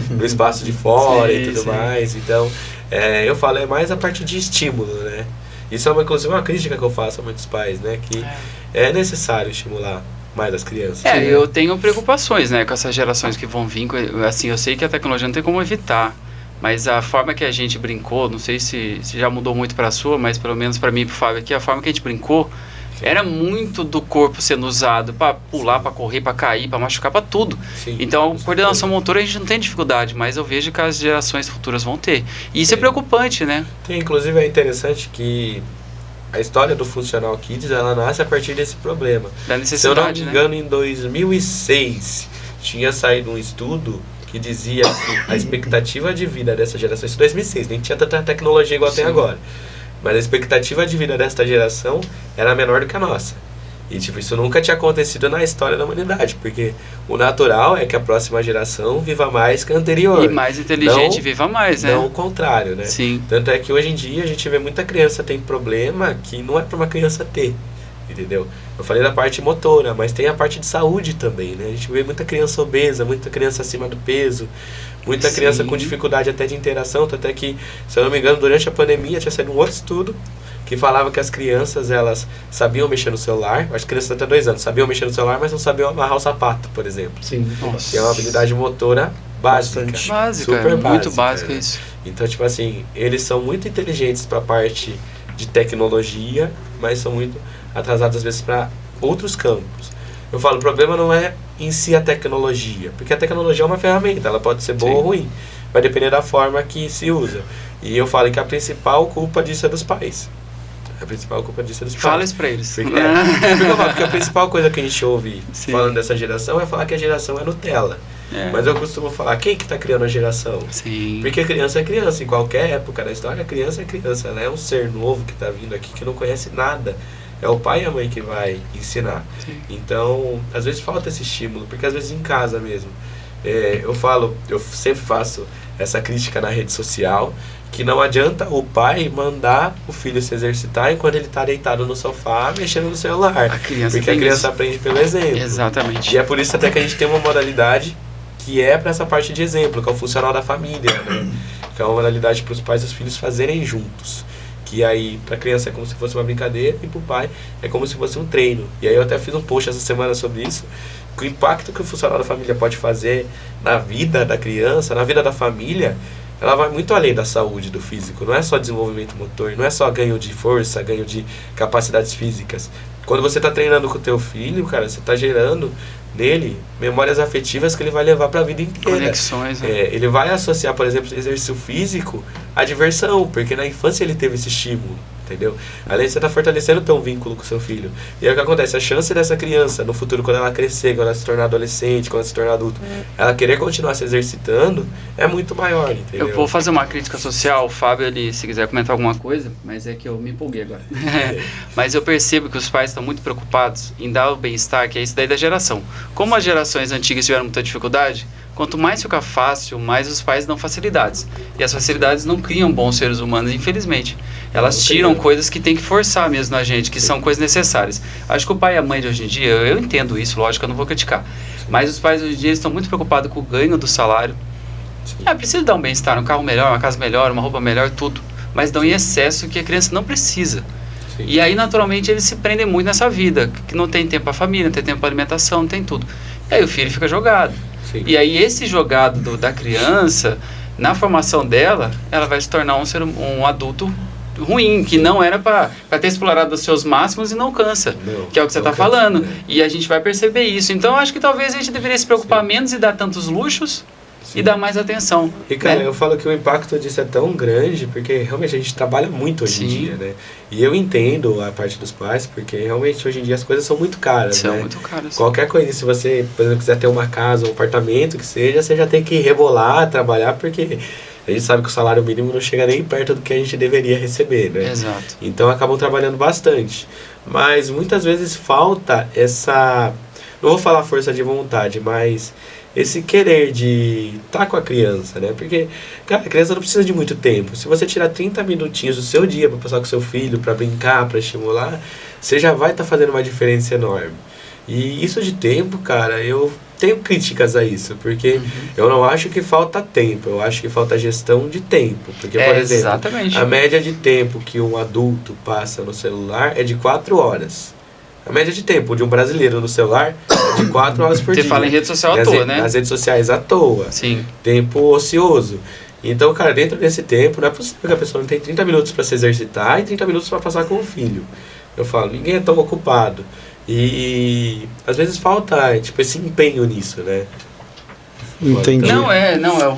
no espaço de fora e tudo mais. Então, eu falo, é mais a parte de estímulo, né? Isso é inclusive uma crítica que eu faço a muitos pais, né? Que é necessário estimular mais as crianças. Eu tenho preocupações, né, com essas gerações que vão vir. Assim, eu sei que a tecnologia não tem como evitar, mas a forma que a gente brincou, não sei se já mudou muito para a sua, mas pelo menos para mim e para o Fábio aqui, a forma que a gente brincou era muito do corpo sendo usado para pular, para correr, para cair, para machucar, para tudo. Sim, então, a coordenação motora a gente não tem dificuldade, mas eu vejo que as gerações futuras vão ter. E isso é preocupante, né? Inclusive é interessante que a história do Funcional Kids, ela nasce a partir desse problema. Da necessidade, se eu não me engano, em 2006 tinha saído um estudo que dizia que a expectativa de vida dessa geração, isso em 2006, nem tinha tanta tecnologia igual tem agora, mas a expectativa de vida desta geração era menor do que a nossa. E tipo, isso nunca tinha acontecido na história da humanidade, porque o natural é que a próxima geração viva mais que a anterior. E mais inteligente, viva mais, né? Não o contrário, né? Sim. Tanto é que hoje em dia a gente vê muita criança tem problema que não é para uma criança ter, entendeu? Eu falei da parte motora, mas tem a parte de saúde também, né? A gente vê muita criança obesa, muita criança acima do peso, muita criança com dificuldade até de interação, tanto é que, se eu não me engano, durante a pandemia tinha saído um outro estudo que falava que as crianças, elas sabiam mexer no celular, as crianças até 2 anos sabiam mexer no celular, mas não sabiam amarrar o sapato, por exemplo. Sim. Nossa. Que é uma habilidade motora básica. Básica, muito básica isso. Então, tipo assim, eles são muito inteligentes para a parte de tecnologia, mas são muito atrasados às vezes para outros campos. Eu falo, o problema não é em si a tecnologia, porque a tecnologia é uma ferramenta, ela pode ser boa ou ruim, vai depender da forma que se usa. E eu falo que a principal culpa disso é dos pais. A principal culpa disso é dos pais. Fala isso pra eles. Porque a principal coisa que a gente ouve falando dessa geração é falar que a geração é Nutella. Mas eu costumo falar, quem que tá criando a geração? Sim. Porque criança é criança, em qualquer época da história, criança é criança. Ela é um ser novo que tá vindo aqui, que não conhece nada. É o pai e a mãe que vai ensinar. Sim. Então, às vezes falta esse estímulo, porque às vezes em casa mesmo. Eu sempre faço essa crítica na rede social, que não adianta o pai mandar o filho se exercitar enquanto ele está deitado no sofá mexendo no celular. Porque a criança aprende pelo exemplo. Exatamente. E é por isso até que a gente tem uma modalidade que é para essa parte de exemplo, que é o funcional da família, né? Que é uma modalidade para os pais e os filhos fazerem juntos. Que aí, para a criança é como se fosse uma brincadeira e para o pai é como se fosse um treino. E aí eu até fiz um post essa semana sobre isso, que o impacto que o funcional da família pode fazer na vida da criança, na vida da família, ela vai muito além da saúde, do físico. Não é só desenvolvimento motor, não é só ganho de força, ganho de capacidades físicas. Quando você está treinando com o teu filho, cara, você está gerando nele memórias afetivas que ele vai levar para a vida inteira. Conexões, né? Ele vai associar, por exemplo, exercício físico à diversão, porque na infância ele teve esse estímulo, entendeu? Além de você estar fortalecendo o teu vínculo com o seu filho. E aí o que acontece? A chance dessa criança, no futuro, quando ela crescer, quando ela se tornar adolescente, quando ela se tornar adulto, ela querer continuar se exercitando, é muito maior, entendeu? Eu vou fazer uma crítica social, o Fábio, ele, se quiser comentar alguma coisa, mas é que eu me empolguei agora. Mas eu percebo que os pais estão muito preocupados em dar o bem-estar, que é isso daí da geração. Como as gerações antigas tiveram muita dificuldade, quanto mais fica fácil, mais os pais dão facilidades. E as facilidades não criam bons seres humanos, infelizmente. Elas tiram coisas que tem que forçar mesmo na gente, que são coisas necessárias. Acho que o pai e a mãe de hoje em dia, eu entendo isso, lógico, eu não vou criticar. Mas os pais hoje em dia estão muito preocupados com o ganho do salário, Precisa dar um bem-estar, um carro melhor, uma casa melhor, uma roupa melhor, tudo. Mas dão em excesso que a criança não precisa. Sim. E aí, naturalmente, eles se prendem muito nessa vida, que não tem tempo para a família, não tem tempo para alimentação, não tem tudo. E aí o filho fica jogado. Sim. E aí esse jogado da criança, na formação dela, ela vai se tornar um adulto ruim, que não era para ter explorado os seus máximos e não cansa, que é o que você está falando. Né? E a gente vai perceber isso. Então, eu acho que talvez a gente deveria se preocupar menos e dar tantos luxos e dar mais atenção. E, cara, eu falo que o impacto disso é tão grande, porque realmente a gente trabalha muito hoje em dia, né? E eu entendo a parte dos pais, porque realmente hoje em dia as coisas são muito caras, São né? muito caras. Qualquer coisa, se você, por exemplo, quiser ter uma casa, um apartamento, que seja, você já tem que rebolar, trabalhar, porque a gente sabe que o salário mínimo não chega nem perto do que a gente deveria receber, né? Exato. Então acabam trabalhando bastante. Mas muitas vezes falta essa, não vou falar força de vontade, mas esse querer de estar com a criança, né? Porque, cara, a criança não precisa de muito tempo. Se você tirar 30 minutinhos do seu dia para passar com seu filho, para brincar, para estimular, você já vai estar fazendo uma diferença enorme. E isso de tempo, cara, eu tenho críticas a isso, porque eu não acho que falta tempo, eu acho que falta gestão de tempo. Porque, por exemplo, exatamente. A média de tempo que um adulto passa no celular é de 4 horas. A média de tempo de um brasileiro no celular é de 4 horas por dia. Você fala em rede social à toa, né? Nas redes sociais à toa. Sim. Tempo ocioso. Então, cara, dentro desse tempo, não é possível que a pessoa não tenha 30 minutos para se exercitar e 30 minutos para passar com o filho. Eu falo, ninguém é tão ocupado. E às vezes falta, tipo, esse empenho nisso, né? Entendi.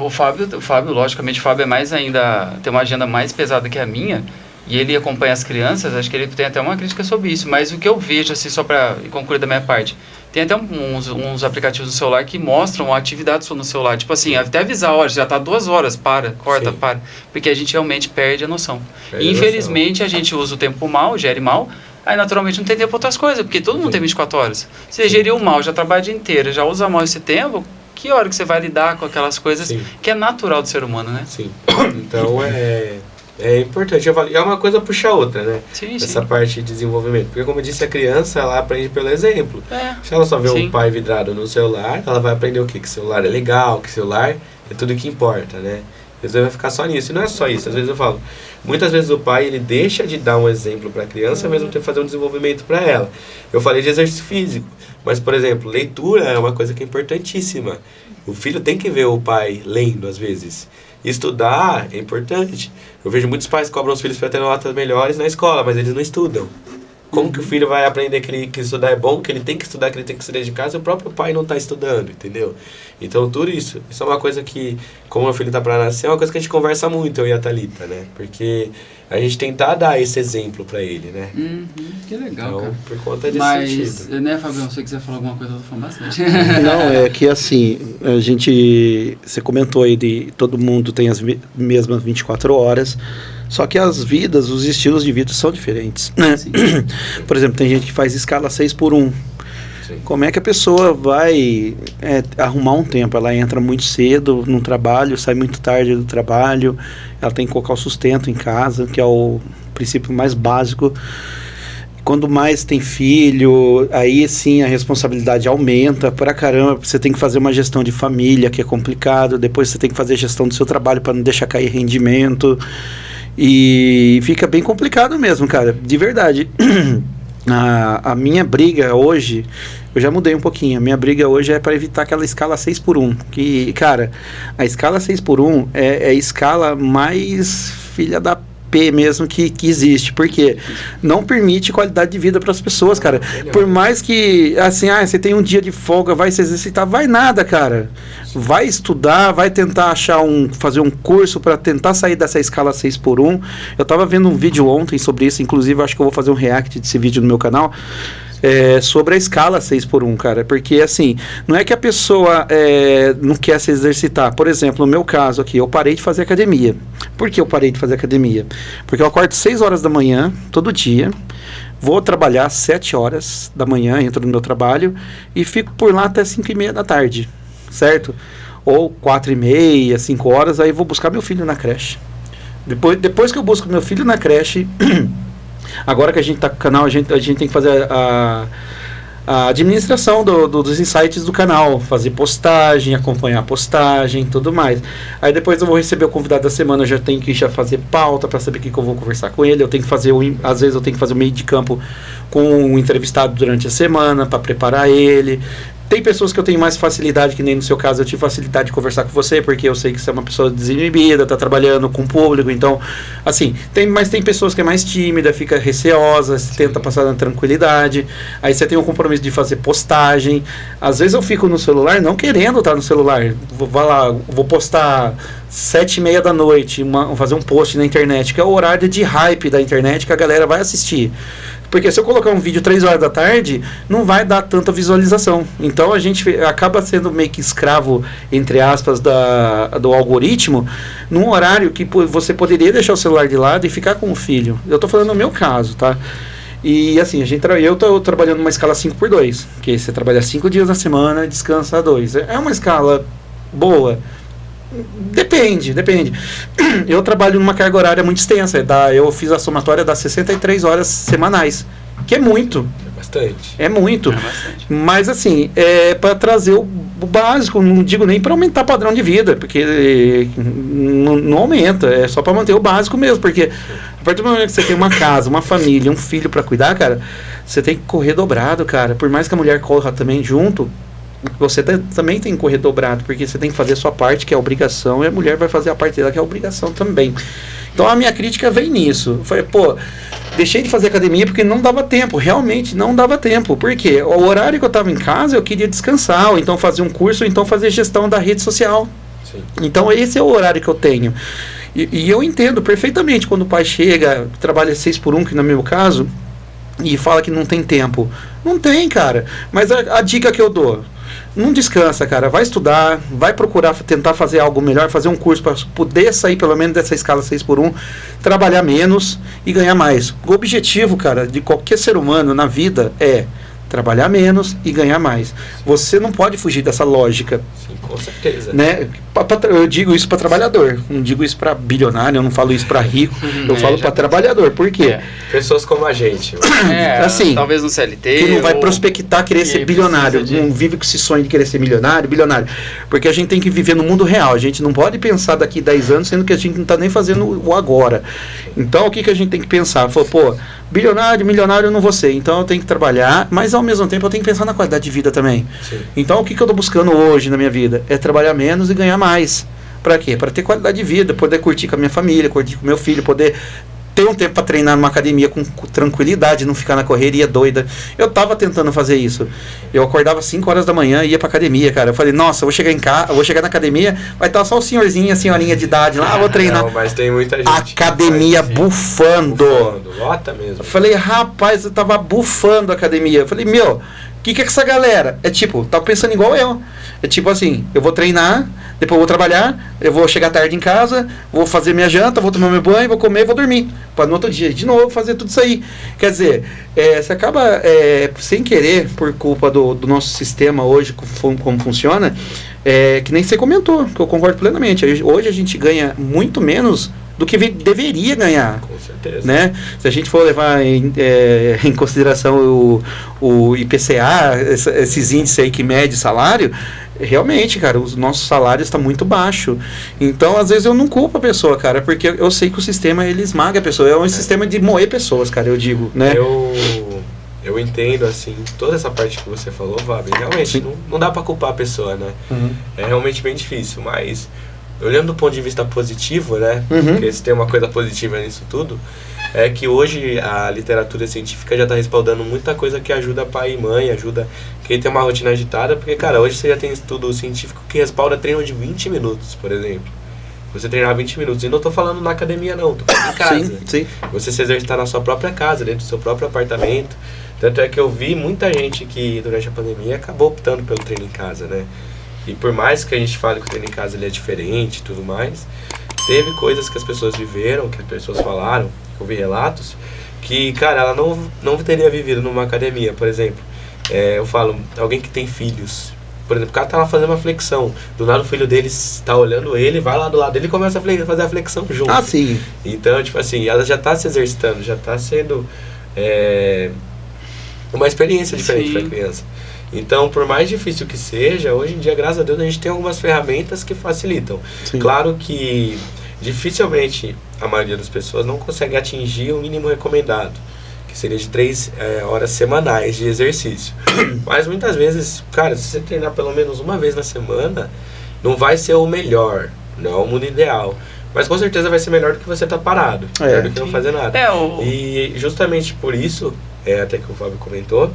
O Fábio, logicamente, o Fábio é mais ainda, tem uma agenda mais pesada que a minha, e ele acompanha as crianças, acho que ele tem até uma crítica sobre isso, mas o que eu vejo, assim, só para concluir da minha parte, tem até uns aplicativos no celular que mostram a atividade no celular, tipo assim, até avisar, olha, já está 2 horas, corta, para, porque a gente realmente perde a noção. E infelizmente a gente usa o tempo mal, gere mal, aí naturalmente não tem tempo para outras coisas, porque todo mundo tem 24 horas. Você geriu mal, já trabalha o dia inteiro, já usa mal esse tempo, que hora que você vai lidar com aquelas coisas que é natural do ser humano, né? Sim. Então é importante. É uma coisa puxa a outra, né? Essa parte de desenvolvimento. Porque, como eu disse, a criança, ela aprende pelo exemplo. Se ela só vê um pai vidrado no celular, ela vai aprender o quê? Que o celular é legal, que o celular é tudo que importa, né? Às vezes vai ficar só nisso. E não é só isso. Às vezes eu falo, muitas vezes o pai, ele deixa de dar um exemplo para a criança, mesmo ter que fazer um desenvolvimento para ela. Eu falei de exercício físico, mas, por exemplo, leitura é uma coisa que é importantíssima. O filho tem que ver o pai lendo, às vezes. Estudar é importante. Eu vejo muitos pais que cobram os filhos para ter notas melhores na escola, mas eles não estudam. Como que o filho vai aprender que estudar é bom, que ele tem que estudar, que ele tem que se dedicar, se o próprio pai não está estudando, entendeu? Então, tudo isso é uma coisa que, como meu filho está para nascer, é uma coisa que a gente conversa muito, eu e a Thalita, né? Porque a gente tentar dar esse exemplo para ele, né? Que legal, então, cara. por conta desse sentido. Mas, né, Fabião, se você quiser falar alguma coisa, eu tô falando bastante. Não, é que assim, você comentou aí de todo mundo tem as mesmas 24 horas, só que as vidas, os estilos de vida são diferentes, né? Por exemplo, tem gente que faz escala 6x1. Como é que a pessoa vai arrumar um tempo? Ela entra muito cedo no trabalho, sai muito tarde do trabalho, ela tem que colocar o sustento em casa, que é o princípio mais básico. Quando mais tem filho, aí sim a responsabilidade aumenta pra caramba. Você tem que fazer uma gestão de família, que é complicado. Depois você tem que fazer gestão do seu trabalho para não deixar cair rendimento. E fica bem complicado mesmo, cara, de verdade. A minha briga hoje, eu já mudei um pouquinho, a minha briga hoje é para evitar aquela escala 6x1, que, cara, a escala 6x1 é a escala mais filha da P mesmo que existe, porque não permite qualidade de vida para as pessoas, cara. Por mais que, assim, você tem um dia de folga, vai se exercitar, vai nada, cara. Vai estudar, vai tentar fazer um curso para tentar sair dessa escala 6x1. Eu tava vendo um vídeo ontem sobre isso, inclusive acho que eu vou fazer um react desse vídeo no meu canal, sobre a escala 6x1, cara, porque assim, não é que a pessoa não quer se exercitar. Por exemplo, no meu caso aqui, eu parei de fazer academia. Por que eu parei de fazer academia? Porque eu acordo 6 horas da manhã, todo dia, vou trabalhar às 7 horas da manhã, entro no meu trabalho e fico por lá até 5h30 da tarde, certo? Ou 4h30, 5 horas, aí vou buscar meu filho na creche. Depois que eu busco meu filho na creche, agora que a gente tá com o canal, a gente tem que fazer a administração dos insights do canal, fazer postagem, acompanhar a postagem, tudo mais. Aí depois eu vou receber o convidado da semana, eu já tenho que fazer pauta para saber o que eu vou conversar com ele. Eu tenho que fazer, às vezes eu tenho que fazer o meio de campo com o entrevistado durante a semana para preparar ele. Tem pessoas que eu tenho mais facilidade, que nem no seu caso eu tive facilidade de conversar com você, porque eu sei que você é uma pessoa desinibida, tá trabalhando com o público, então, assim, mas tem pessoas que é mais tímida, fica receosa, tenta passar na tranquilidade, aí você tem um compromisso de fazer postagem. Às vezes eu fico no celular não querendo estar no celular, vou postar 7h30 da noite, fazer um post na internet, que é o horário de hype da internet que a galera vai assistir. Porque se eu colocar um vídeo 3 horas da tarde, não vai dar tanta visualização. Então a gente acaba sendo meio que escravo, entre aspas, do algoritmo, num horário que você poderia deixar o celular de lado e ficar com o filho. Eu estou falando no meu caso, tá? E assim, eu estou trabalhando numa escala 5x2, que você trabalha 5 dias na semana e descansa 2. É uma escala boa. Depende. Eu trabalho numa carga horária muito extensa. Eu fiz a somatória das 63 horas semanais, que é muito. Bastante. É muito. bastante. Mas assim, é para trazer o básico, não digo nem para aumentar o padrão de vida, porque não aumenta, é só para manter o básico mesmo, porque a partir do momento que você tem uma casa, uma família, um filho para cuidar, cara, você tem que correr dobrado, cara. Por mais que a mulher corra também junto, você também tem que correr dobrado, porque você tem que fazer a sua parte, que é a obrigação, e a mulher vai fazer a parte dela, que é a obrigação também. Então a minha crítica vem nisso. Foi, deixei de fazer academia porque não dava tempo, realmente não dava tempo. Por quê? O horário que eu estava em casa, eu queria descansar, ou então fazer um curso, ou então fazer gestão da rede social. Sim. Então esse é o horário que eu tenho. E eu entendo perfeitamente quando o pai chega, trabalha 6x1, que no meu caso, e fala que não tem tempo. Não tem, cara. Mas a dica que eu dou: não descansa, cara. Vai estudar, vai procurar tentar fazer algo melhor, fazer um curso para poder sair pelo menos dessa escala 6x1, trabalhar menos e ganhar mais. O objetivo, cara, de qualquer ser humano na vida é trabalhar menos e ganhar mais. Você não pode fugir dessa lógica. Sim, com certeza. Né? Eu digo isso para trabalhador, não digo isso para bilionário, eu não falo isso para rico, eu falo para trabalhador. Por quê? Pessoas como a gente. Assim, talvez no CLT. Que não vai prospectar querer ser bilionário, não vive com esse sonho de querer ser milionário, bilionário. Porque a gente tem que viver no mundo real, a gente não pode pensar daqui 10 anos, sendo que a gente não está nem fazendo o agora. Então o que a gente tem que pensar? Bilionário, milionário eu não vou ser, então eu tenho que trabalhar, mas ao mesmo tempo eu tenho que pensar na qualidade de vida também. Sim. Então o que eu estou buscando hoje na minha vida? É trabalhar menos e ganhar mais. Para quê? Para ter qualidade de vida, poder curtir com a minha família, curtir com o meu filho, poder ter um tempo para treinar numa academia com tranquilidade, não ficar na correria doida. Eu tava tentando fazer isso. Eu acordava 5 horas da manhã e ia pra academia, cara. Eu falei, nossa, eu vou chegar em casa, eu vou chegar na academia, vai estar só o senhorzinho, a senhorinha de idade lá, vou treinar. Não, mas tem muita gente. Academia bufando. Lota mesmo. Eu falei, rapaz, eu tava bufando a academia. Eu falei, o que é essa galera? É tipo, tá pensando igual eu. É tipo assim, eu vou treinar, depois eu vou trabalhar, eu vou chegar tarde em casa, vou fazer minha janta, vou tomar meu banho, vou comer e vou dormir. Para no outro dia, de novo, fazer tudo isso aí. Quer dizer, você acaba, sem querer, por culpa do nosso sistema hoje, como funciona, que nem você comentou, que eu concordo plenamente. Hoje a gente ganha muito menos do que deveria ganhar. Com certeza. Né? Se a gente for levar em consideração o IPCA, esses índices aí que mede salário, realmente, cara, os nossos salários estão muito baixos. Então, às vezes eu não culpo a pessoa, cara, porque eu sei que o sistema, ele esmaga a pessoa. É um sistema de moer pessoas, cara, eu digo, né? Eu entendo, assim, toda essa parte que você falou, Vabe, realmente, não dá pra culpar a pessoa, né? Uhum. É realmente bem difícil, mas olhando do ponto de vista positivo, né? Uhum. Porque se tem uma coisa positiva nisso tudo, é que hoje a literatura científica já está respaldando muita coisa que ajuda pai e mãe, ajuda quem tem uma rotina agitada, porque, cara, hoje você já tem estudo científico que respalda treino de 20 minutos, por exemplo. Você treinar 20 minutos. E não estou falando na academia, não, estou falando em casa. Sim. Você se exercitar na sua própria casa, dentro do seu próprio apartamento. Tanto é que eu vi muita gente que, durante a pandemia, acabou optando pelo treino em casa, né? E por mais que a gente fale que o treino em casa ele é diferente e tudo mais, teve coisas que as pessoas viveram, que as pessoas falaram, que eu vi relatos, que, cara, ela não teria vivido numa academia, por exemplo. Eu falo, alguém que tem filhos, por exemplo, o cara tá lá fazendo uma flexão, do nada o filho dele tá olhando ele, vai lá do lado dele e começa a fazer a flexão junto. Ah, sim. Então, tipo assim, ela já tá se exercitando, já tá sendo uma experiência diferente Sim. para a criança. Então, por mais difícil que seja, hoje em dia, graças a Deus, a gente tem algumas ferramentas que facilitam. Sim. Claro que dificilmente a maioria das pessoas não consegue atingir o mínimo recomendado, que seria de 3 horas semanais de exercício. Mas muitas vezes, cara, se você treinar pelo menos uma vez na semana, não vai ser o melhor, não é o mundo ideal. Mas com certeza vai ser melhor do que você estar parado, melhor do que não fazer nada. E justamente por isso, até que o Fábio comentou,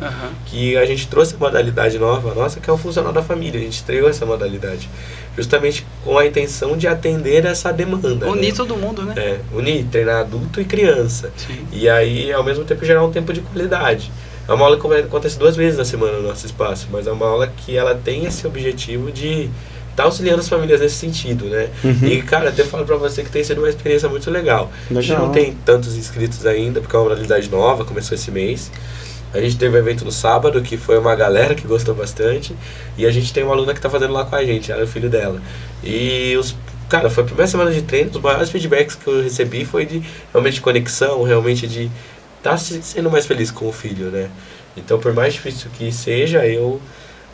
que a gente trouxe a modalidade nova nossa, que é o funcional da família. A gente estreou essa modalidade justamente com a intenção de atender essa demanda. Unir, né? todo mundo, né? Unir, treinar adulto e criança. Sim. E aí, ao mesmo tempo, gerar um tempo de qualidade. É uma aula que acontece 2 vezes na semana no nosso espaço, mas é uma aula que ela tem esse objetivo de tá auxiliando as famílias nesse sentido, né? E, cara, até falo pra você que tem sido uma experiência muito legal. A gente não tem tantos inscritos ainda, porque é uma modalidade nova, começou esse mês. A gente teve um evento no sábado, que foi uma galera que gostou bastante. E a gente tem uma aluna que tá fazendo lá com a gente, ela é o filho dela. E, cara, foi a primeira semana de treino, os maiores feedbacks que eu recebi foi de realmente de conexão, realmente de tá sendo mais feliz com o filho, né? Então, por mais difícil que seja, eu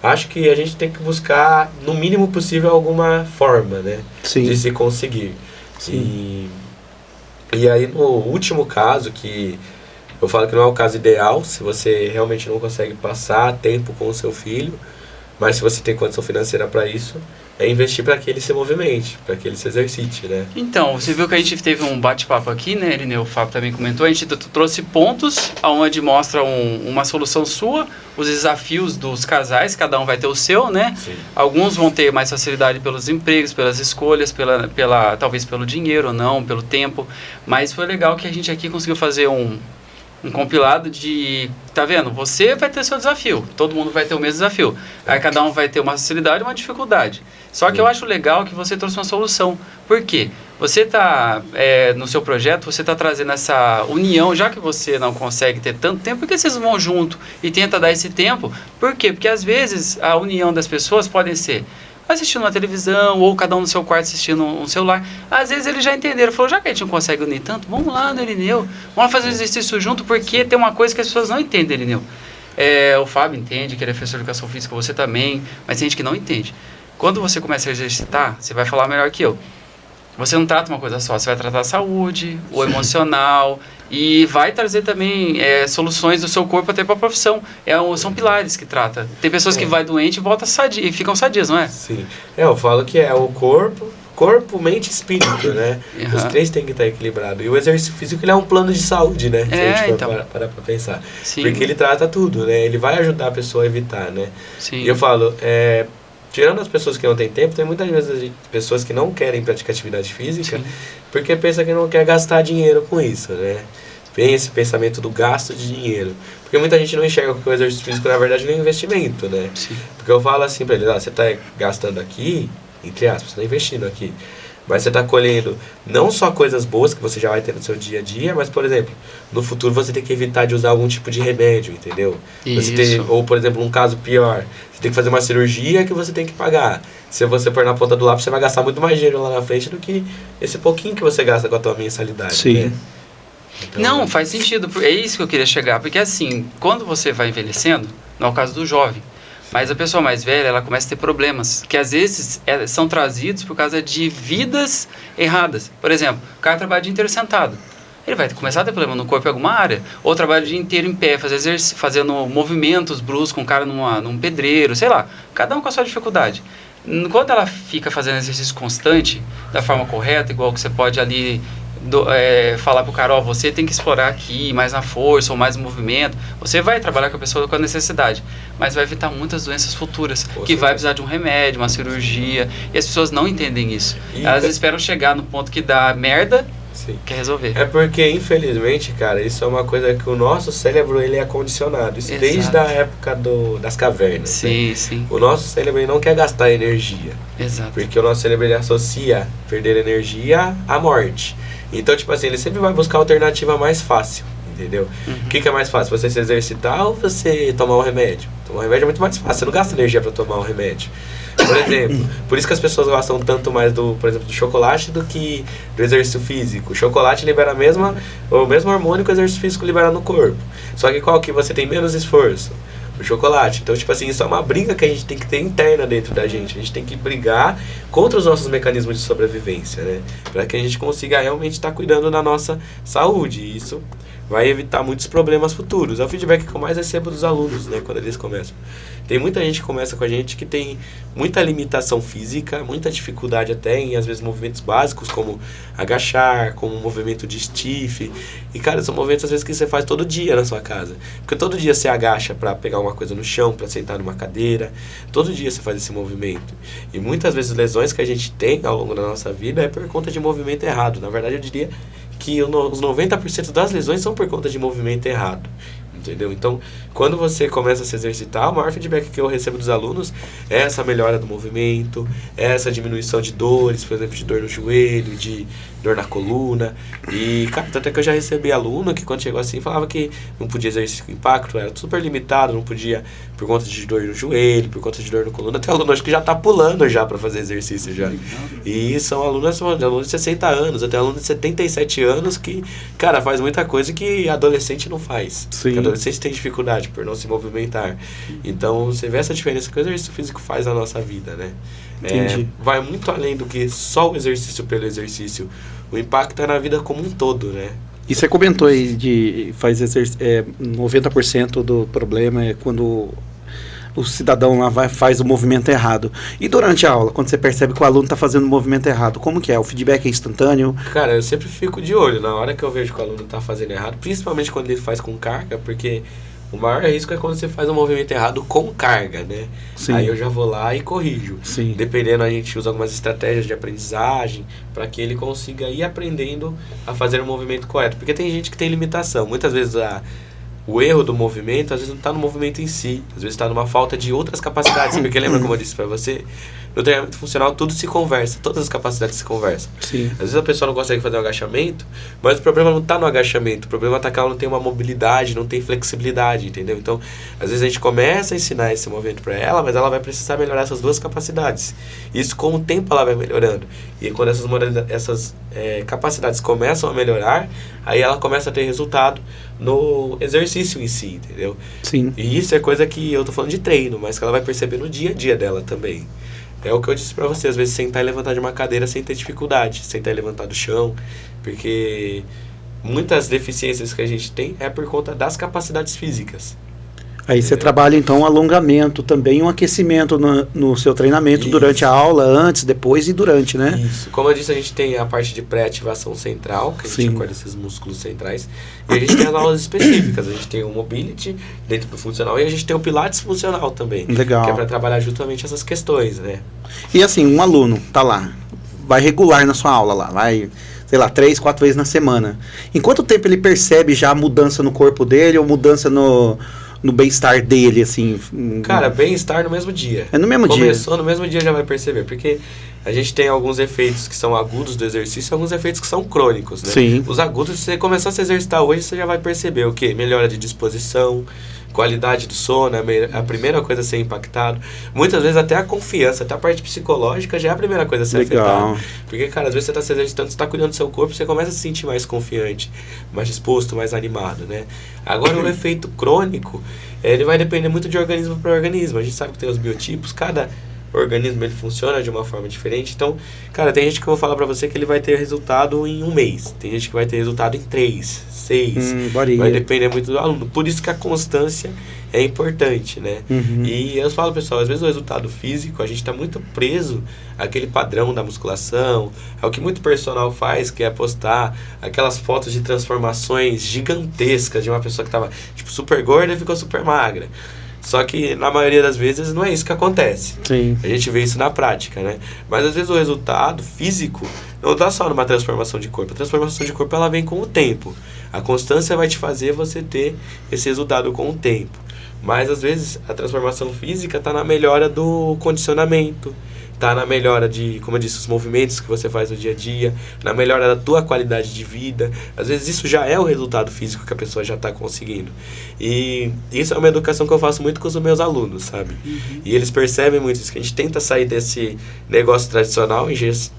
acho que a gente tem que buscar, no mínimo possível, alguma forma, né? Sim. De se conseguir. Sim. E aí, no último caso, que eu falo que não é o caso ideal, se você realmente não consegue passar tempo com o seu filho, mas se você tem condição financeira para isso, é investir para que ele se movimente, para que ele se exercite, né? Então, você viu que a gente teve um bate-papo aqui, né, Irineu? O Fábio também comentou. A gente trouxe pontos onde mostra uma solução sua, os desafios dos casais, cada um vai ter o seu, né? Sim. Alguns vão ter mais facilidade pelos empregos, pelas escolhas, talvez pelo dinheiro ou não, pelo tempo. Mas foi legal que a gente aqui conseguiu fazer um compilado de, tá vendo? Você vai ter seu desafio, todo mundo vai ter o mesmo desafio. Aí cada um vai ter uma facilidade e uma dificuldade. Só que eu acho legal que você trouxe uma solução. Por quê? Você está, no seu projeto, você está trazendo essa união, já que você não consegue ter tanto tempo, por que vocês vão junto e tenta dar esse tempo? Por quê? Porque às vezes a união das pessoas pode ser assistindo uma televisão, ou cada um no seu quarto assistindo um celular. Às vezes eles já entenderam, falou, já que a gente não consegue unir tanto, vamos lá no Irineu, vamos fazer exercício junto, porque tem uma coisa que as pessoas não entendem, Irineu. O Fábio entende, que ele é professor de educação física, você também, mas tem gente que não entende. Quando você começa a exercitar, você vai falar melhor que eu. Você não trata uma coisa só, você vai tratar a saúde, o emocional, e vai trazer também soluções do seu corpo até para a profissão. São pilares que trata. Tem pessoas que vai doente e voltam sadia, e ficam sadias, não é? Sim. Eu falo que é o corpo, mente e espírito, né? Os 3 têm que estar equilibrados. E o exercício físico, ele é um plano de saúde, né? Se a gente for parar pra pensar. Sim. Porque ele trata tudo, né? Ele vai ajudar a pessoa a evitar, né? Sim. E eu falo, tirando as pessoas que não têm tempo, tem muitas vezes pessoas que não querem praticar atividade física, sim, porque pensa que não quer gastar dinheiro com isso, né? Vem esse pensamento do gasto de dinheiro. Porque muita gente não enxerga que o exercício físico, na verdade, não é um investimento, né? Sim. Porque eu falo assim pra eles, você está gastando aqui, entre aspas, você está investindo aqui, mas você está colhendo não só coisas boas que você já vai ter no seu dia a dia, mas, por exemplo, no futuro você tem que evitar de usar algum tipo de remédio, entendeu? Ou, por exemplo, um caso pior, você tem que fazer uma cirurgia que você tem que pagar. Se você pôr na ponta do lápis, você vai gastar muito mais dinheiro lá na frente do que esse pouquinho que você gasta com a tua mensalidade. Sim. Né? Então, não, faz sentido. É isso que eu queria chegar. Porque assim, quando você vai envelhecendo, não é o caso do jovem, mas a pessoa mais velha, ela começa a ter problemas, que às vezes são trazidos por causa de vidas erradas. Por exemplo, o cara trabalha o dia inteiro sentado. Ele vai começar a ter problema no corpo em alguma área. Ou trabalha o dia inteiro em pé, fazendo movimentos bruscos com o cara num pedreiro, sei lá. Cada um com a sua dificuldade. Quando ela fica fazendo exercício constante, da forma correta, igual que você pode ali falar pro cara, você tem que explorar aqui, mais na força ou mais no movimento, você vai trabalhar com a pessoa com a necessidade, mas vai evitar muitas doenças futuras, que vai precisar de um remédio, uma cirurgia, e as pessoas não entendem isso. Elas esperam chegar no ponto que dá merda, quer resolver. É porque, infelizmente, cara, isso é uma coisa que o nosso cérebro, ele é condicionado, isso desde a época das cavernas. Sim, né? sim. O nosso cérebro, ele não quer gastar energia. Exato. Porque o nosso cérebro, ele associa perder energia à morte. Então, tipo assim, ele sempre vai buscar a alternativa mais fácil, entendeu? O que é mais fácil? Você se exercitar ou você tomar um remédio? Tomar um remédio é muito mais fácil, você não gasta energia para tomar um remédio. Por exemplo, por isso que as pessoas gostam tanto mais por exemplo, do chocolate do que do exercício físico. O chocolate libera o mesmo hormônio que o exercício físico libera no corpo. Só que qual que você tem menos esforço? O chocolate. Então, tipo assim, isso é uma briga que a gente tem que ter interna dentro da gente. A gente tem que brigar contra os nossos mecanismos de sobrevivência, né? Para que a gente consiga realmente estar cuidando da nossa saúde. E isso vai evitar muitos problemas futuros. É o feedback que eu mais recebo dos alunos, né? Quando eles começam. Tem muita gente que começa com a gente que tem muita limitação física, muita dificuldade até em, às vezes, movimentos básicos, como agachar, como o movimento de stiff. E, cara, são movimentos, às vezes, que você faz todo dia na sua casa. Porque todo dia você agacha para pegar uma coisa no chão, para sentar numa cadeira. Todo dia você faz esse movimento. E muitas vezes lesões que a gente tem ao longo da nossa vida é por conta de movimento errado. Na verdade, eu diria que os 90% das lesões são por conta de movimento errado. Entendeu? Então, quando você começa a se exercitar, o maior feedback que eu recebo dos alunos é essa melhora do movimento, é essa diminuição de dores, por exemplo, de dor no joelho, de dor na coluna. E, cara, tanto é que eu já recebi aluno que quando chegou assim falava que não podia exercício com impacto, era super limitado, não podia por conta de dor no joelho, por conta de dor na coluna. Tem aluno acho que já tá pulando já para fazer exercício já. E são alunos de 60 anos, até aluno de 77 anos que, cara, faz muita coisa que adolescente não faz. Sim. Que adolescente tem dificuldade por não se movimentar. Então, você vê essa diferença que o exercício físico faz na nossa vida, né? Vai muito além do que só o exercício pelo exercício. O impacto é na vida como um todo, né? E você comentou aí de 90% do problema é quando o cidadão lá faz o movimento errado. E durante a aula, quando você percebe que o aluno está fazendo o movimento errado, como que é? O feedback é instantâneo? Cara, eu sempre fico de olho na hora que eu vejo que o aluno está fazendo errado, principalmente quando ele faz com carga, porque o maior risco é quando você faz um movimento errado com carga, né? Sim. Aí eu já vou lá e corrijo. Sim. Dependendo, a gente usa algumas estratégias de aprendizagem para que ele consiga ir aprendendo a fazer o movimento correto. Porque tem gente que tem limitação. Muitas vezes o erro do movimento, às vezes não está no movimento em si. Às vezes está numa falta de outras capacidades. Porque lembra como eu disse para você? No treinamento funcional tudo se conversa, todas as capacidades se conversam. Sim. Às vezes a pessoa não consegue fazer um agachamento, mas o problema não está no agachamento, o problema está que ela não tem uma mobilidade, não tem flexibilidade, entendeu? Então, às vezes a gente começa a ensinar esse movimento para ela, mas ela vai precisar melhorar essas duas capacidades. Isso com o tempo ela vai melhorando. E quando essas capacidades começam a melhorar, aí ela começa a ter resultado no exercício em si, entendeu? Sim. E isso é coisa que eu tô falando de treino, mas que ela vai perceber no dia a dia dela também. É o que eu disse pra você, às vezes sentar e levantar de uma cadeira sem ter dificuldade, sentar e levantar do chão, porque muitas deficiências que a gente tem é por conta das capacidades físicas. Aí você trabalha então um alongamento também, um aquecimento no seu treinamento. Isso. Durante a aula, antes, depois e durante, né? Isso. Como eu disse, a gente tem a parte de pré-ativação central, que a gente acorda esses músculos centrais, e a gente tem as aulas específicas. A gente tem o mobility dentro do funcional e a gente tem o pilates funcional também. Legal. Que é para trabalhar justamente essas questões, né? E assim, um aluno tá lá, vai regular na sua aula lá, vai, sei lá, 3, 4 vezes na semana. Em quanto tempo ele percebe já a mudança no corpo dele ou mudança no bem-estar dele, assim? Cara, bem-estar no mesmo dia. É no mesmo dia. Começou no mesmo dia, já vai perceber. Porque a gente tem alguns efeitos que são agudos do exercício e alguns efeitos que são crônicos, né? Sim. Os agudos, se você começar a se exercitar hoje, você já vai perceber o quê? Melhora de disposição, qualidade do sono, a primeira coisa a ser impactado. Muitas vezes até a confiança, até a parte psicológica já é a primeira coisa a ser afetada. Porque, cara, às vezes você está se exercitando, você está cuidando do seu corpo, você começa a se sentir mais confiante, mais disposto, mais animado, né? Agora, o efeito crônico, ele vai depender muito de organismo para organismo. A gente sabe que tem os biotipos, cada organismo ele funciona de uma forma diferente. Então, cara, tem gente que eu vou falar pra você que ele vai ter resultado em 1 mês. Tem gente que vai ter resultado em 3, 6. Vai depender muito do aluno. Por isso que a constância é importante, né? Uhum. E eu falo, pessoal, às vezes o resultado físico, a gente tá muito preso àquele padrão da musculação, ao que muito personal faz, que é postar aquelas fotos de transformações gigantescas de uma pessoa que tava, tipo, super gorda e ficou super magra. Só que, na maioria das vezes, não é isso que acontece. Sim. A gente vê isso na prática, né? Mas, às vezes, o resultado físico não está só numa transformação de corpo. A transformação de corpo, ela vem com o tempo. A constância vai te fazer você ter esse resultado com o tempo. Mas, às vezes, a transformação física está na melhora do condicionamento, tá na melhora de, como eu disse, os movimentos que você faz no dia a dia, na melhora da tua qualidade de vida. Às vezes isso já é o resultado físico que a pessoa já está conseguindo. E isso é uma educação que eu faço muito com os meus alunos, sabe? E eles percebem muito isso, que a gente tenta sair desse negócio tradicional,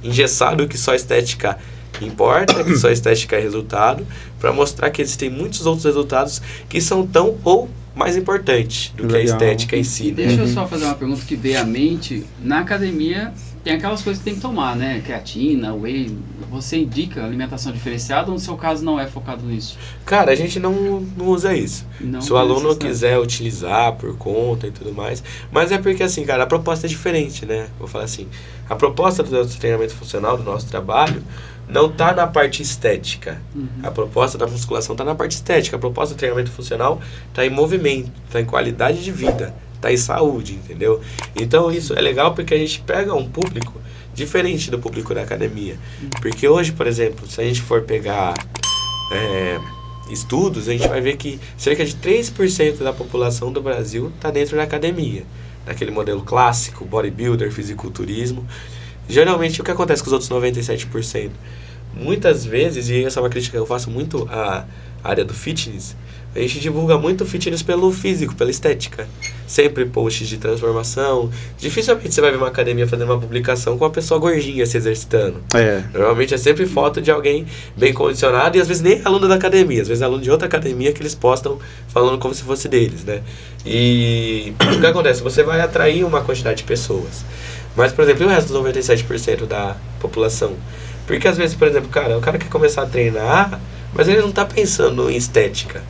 engessado, que só estética importa, que só estética é resultado, para mostrar que existem muitos outros resultados que são tão ou mais importantes do que a estética em si. Deixa eu só fazer uma pergunta que veio à mente. Na academia tem aquelas coisas que tem que tomar, né? Creatina, whey. Você indica alimentação diferenciada ou no seu caso não é focado nisso? Cara, a gente não usa isso. Não, se o aluno quiser utilizar por conta e tudo mais. Mas é porque assim, cara, a proposta é diferente, né? Vou falar assim, a proposta do nosso treinamento funcional, do nosso trabalho, não está na parte estética. A proposta da musculação está na parte estética. A proposta do treinamento funcional está em movimento, está em qualidade de vida, está em saúde, entendeu? Então isso é legal porque a gente pega um público diferente do público da academia. Porque hoje, por exemplo, se a gente for pegar estudos, a gente vai ver que cerca de 3% da população do Brasil está dentro da academia. Daquele modelo clássico, bodybuilder, fisiculturismo. Geralmente, o que acontece com os outros 97%? Muitas vezes, e essa é uma crítica que eu faço muito à área do fitness, a gente divulga muito fitness pelo físico, pela estética. Sempre posts de transformação. Dificilmente você vai ver uma academia fazendo uma publicação com uma pessoa gordinha se exercitando. Normalmente é sempre foto de alguém bem condicionado e às vezes nem aluno da academia, às vezes é aluno de outra academia que eles postam falando como se fosse deles, né? E o que acontece? Você vai atrair uma quantidade de pessoas. Mas, por exemplo, e o resto dos 97% da população? Porque às vezes, por exemplo, o cara quer começar a treinar, mas ele não está pensando em estética.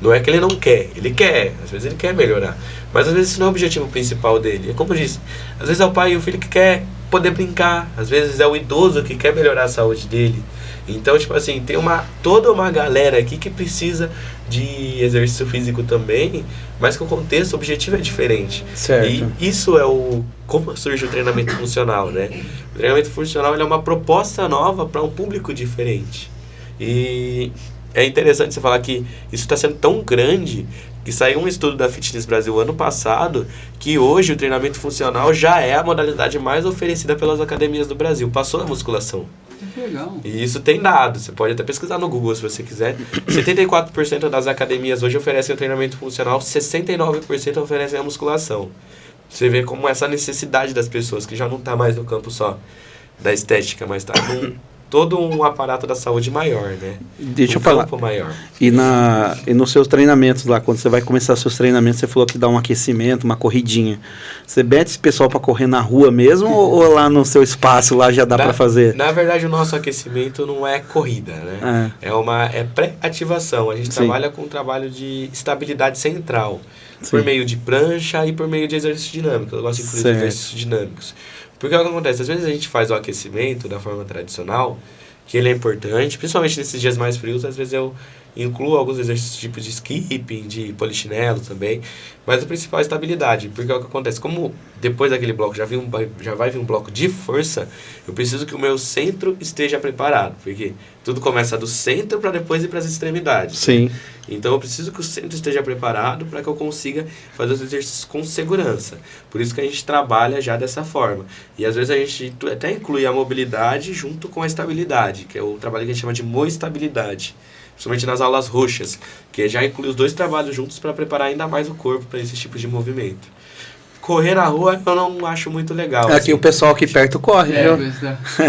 Não é que ele não quer, ele quer, às vezes ele quer melhorar. Mas às vezes isso não é o objetivo principal dele. É como eu disse, às vezes é o pai e o filho que quer poder brincar, às vezes é o idoso que quer melhorar a saúde dele. Então, tipo assim, tem toda uma galera aqui que precisa de exercício físico também, mas que o contexto, o objetivo é diferente. Certo. E isso é como surge o treinamento funcional, né? O treinamento funcional ele é uma proposta nova para um público diferente. E é interessante você falar que isso está sendo tão grande que saiu um estudo da Fitness Brasil ano passado que hoje o treinamento funcional já é a modalidade mais oferecida pelas academias do Brasil. Passou na musculação. Que legal. E isso tem dados, você pode até pesquisar no Google se você quiser. 74% das academias hoje oferecem o treinamento funcional, 69% oferecem a musculação. Você vê como essa necessidade das pessoas, que já não está mais no campo só da estética, mas está num todo um aparato da saúde maior, né? Deixa eu falar. Campo maior. E nos seus treinamentos lá, quando você vai começar seus treinamentos, você falou que dá um aquecimento, uma corridinha. Você mete esse pessoal para correr na rua mesmo ou lá no seu espaço lá já dá para fazer? Na verdade, o nosso aquecimento não é corrida, né? É pré-ativação. A gente trabalha com um trabalho de estabilidade central. Por meio de prancha e por meio de exercícios dinâmicos. Eu gosto de incluir exercícios dinâmicos. Porque o que acontece? Às vezes a gente faz o aquecimento da forma tradicional, que ele é importante, principalmente nesses dias mais frios, às vezes eu incluo alguns exercícios tipo de skipping, de polichinelo também, mas o principal é a estabilidade, porque é o que acontece, como depois daquele bloco já vai vir um bloco de força, eu preciso que o meu centro esteja preparado, porque tudo começa do centro para depois ir para as extremidades. Sim. Né? Então eu preciso que o centro esteja preparado para que eu consiga fazer os exercícios com segurança. Por isso que a gente trabalha já dessa forma. E às vezes a gente até inclui a mobilidade junto com a estabilidade, que é o trabalho que a gente chama de moestabilidade. Principalmente nas aulas roxas, que já inclui os dois trabalhos juntos para preparar ainda mais o corpo para esse tipo de movimento. Correr na rua eu não acho muito legal. Aqui o pessoal aqui perto corre, viu?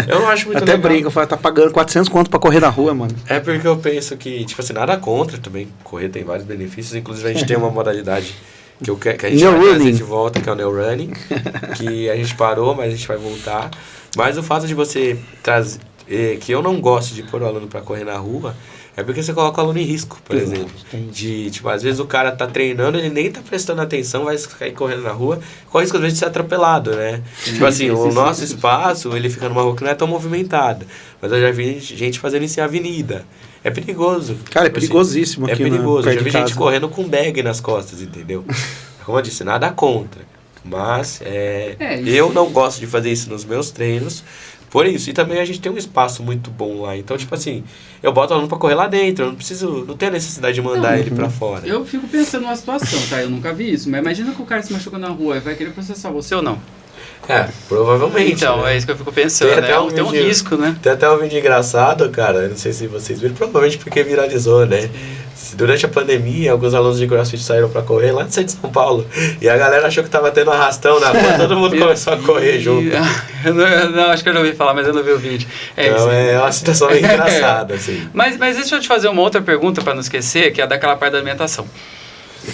Eu não acho muito até legal. Até brinco, eu falo, tá pagando 400 conto para correr na rua, mano. É porque eu penso que, tipo assim, nada contra também. Correr tem vários benefícios, inclusive a gente tem uma modalidade que a gente vai trazer de volta, que é o Neo Running, que a gente parou, mas a gente vai voltar. Mas o fato de você trazer, que eu não gosto de pôr o aluno para correr na rua, é porque você coloca o aluno em risco, por exemplo. Tipo, às vezes o cara tá treinando, ele nem tá prestando atenção, vai sair correndo na rua, corre risco às vezes de ser atropelado, né? Tipo assim, o nosso espaço, ele fica numa rua que não é tão movimentada. Mas eu já vi gente fazendo isso em avenida. É perigoso. Cara, é perigosíssimo aqui. É perigoso. Eu já vi gente correndo com bag nas costas, entendeu? Como eu disse, nada contra. Mas eu não gosto de fazer isso nos meus treinos. Por isso, e também a gente tem um espaço muito bom lá. Então, tipo assim, eu boto o aluno pra correr lá dentro. Eu não tenho a necessidade de mandar ele pra fora. Eu fico pensando numa situação, tá? Eu nunca vi isso. Mas imagina que o cara se machuca na rua e vai querer processar você ou não? Provavelmente. Então, né? é isso que eu fico pensando, Tem né? até um Tem um vídeo- risco, né? Tem até um vídeo engraçado, cara, não sei se vocês viram, provavelmente porque viralizou, né? Durante a pandemia, alguns alunos de CrossFit saíram pra correr lá no centro de São Paulo. E a galera achou que tava tendo arrastão na rua, todo mundo começou a correr junto. Eu não, acho que eu já ouvi falar, mas eu não vi o vídeo. Então isso. é uma situação bem engraçada, assim. Mas deixa eu te fazer uma outra pergunta para não esquecer, que é daquela parte da alimentação.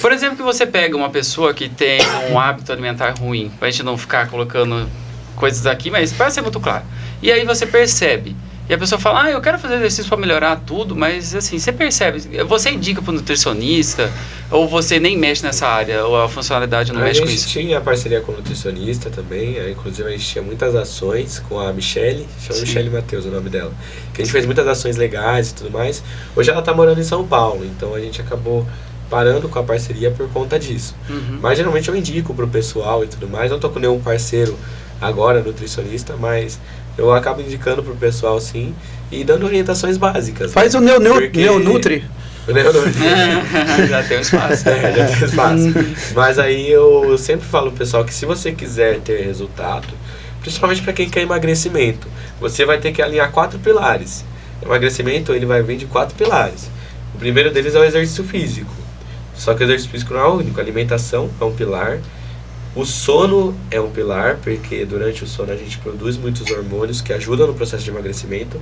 Por exemplo, que você pega uma pessoa que tem um hábito alimentar ruim, pra gente não ficar colocando coisas aqui, mas para ser muito claro. E aí você percebe, e a pessoa fala, eu quero fazer exercício para melhorar tudo, mas assim, você percebe, você indica para o nutricionista, ou você nem mexe nessa área, ou a funcionalidade não mexe com isso? A gente tinha parceria com o nutricionista também, inclusive a gente tinha muitas ações com a Michele, chama Michele Matheus o nome dela, que a gente fez muitas ações legais e tudo mais. Hoje ela está morando em São Paulo, então a gente acabou parando com a parceria por conta disso. Mas geralmente eu indico pro pessoal e tudo mais, não tô com nenhum parceiro agora nutricionista, mas eu acabo indicando pro pessoal sim e dando orientações básicas. Faz né? o Neonutri. O Neonutri. Já tem um espaço. Já tem espaço. Mas aí eu sempre falo pro pessoal que se você quiser ter resultado, principalmente para quem quer emagrecimento, você vai ter que alinhar 4 pilares. O emagrecimento ele vai vir de 4 pilares. O primeiro deles é o exercício físico. Só que o exercício físico não é o único. A alimentação é um pilar. O sono é um pilar, porque durante o sono a gente produz muitos hormônios que ajudam no processo de emagrecimento.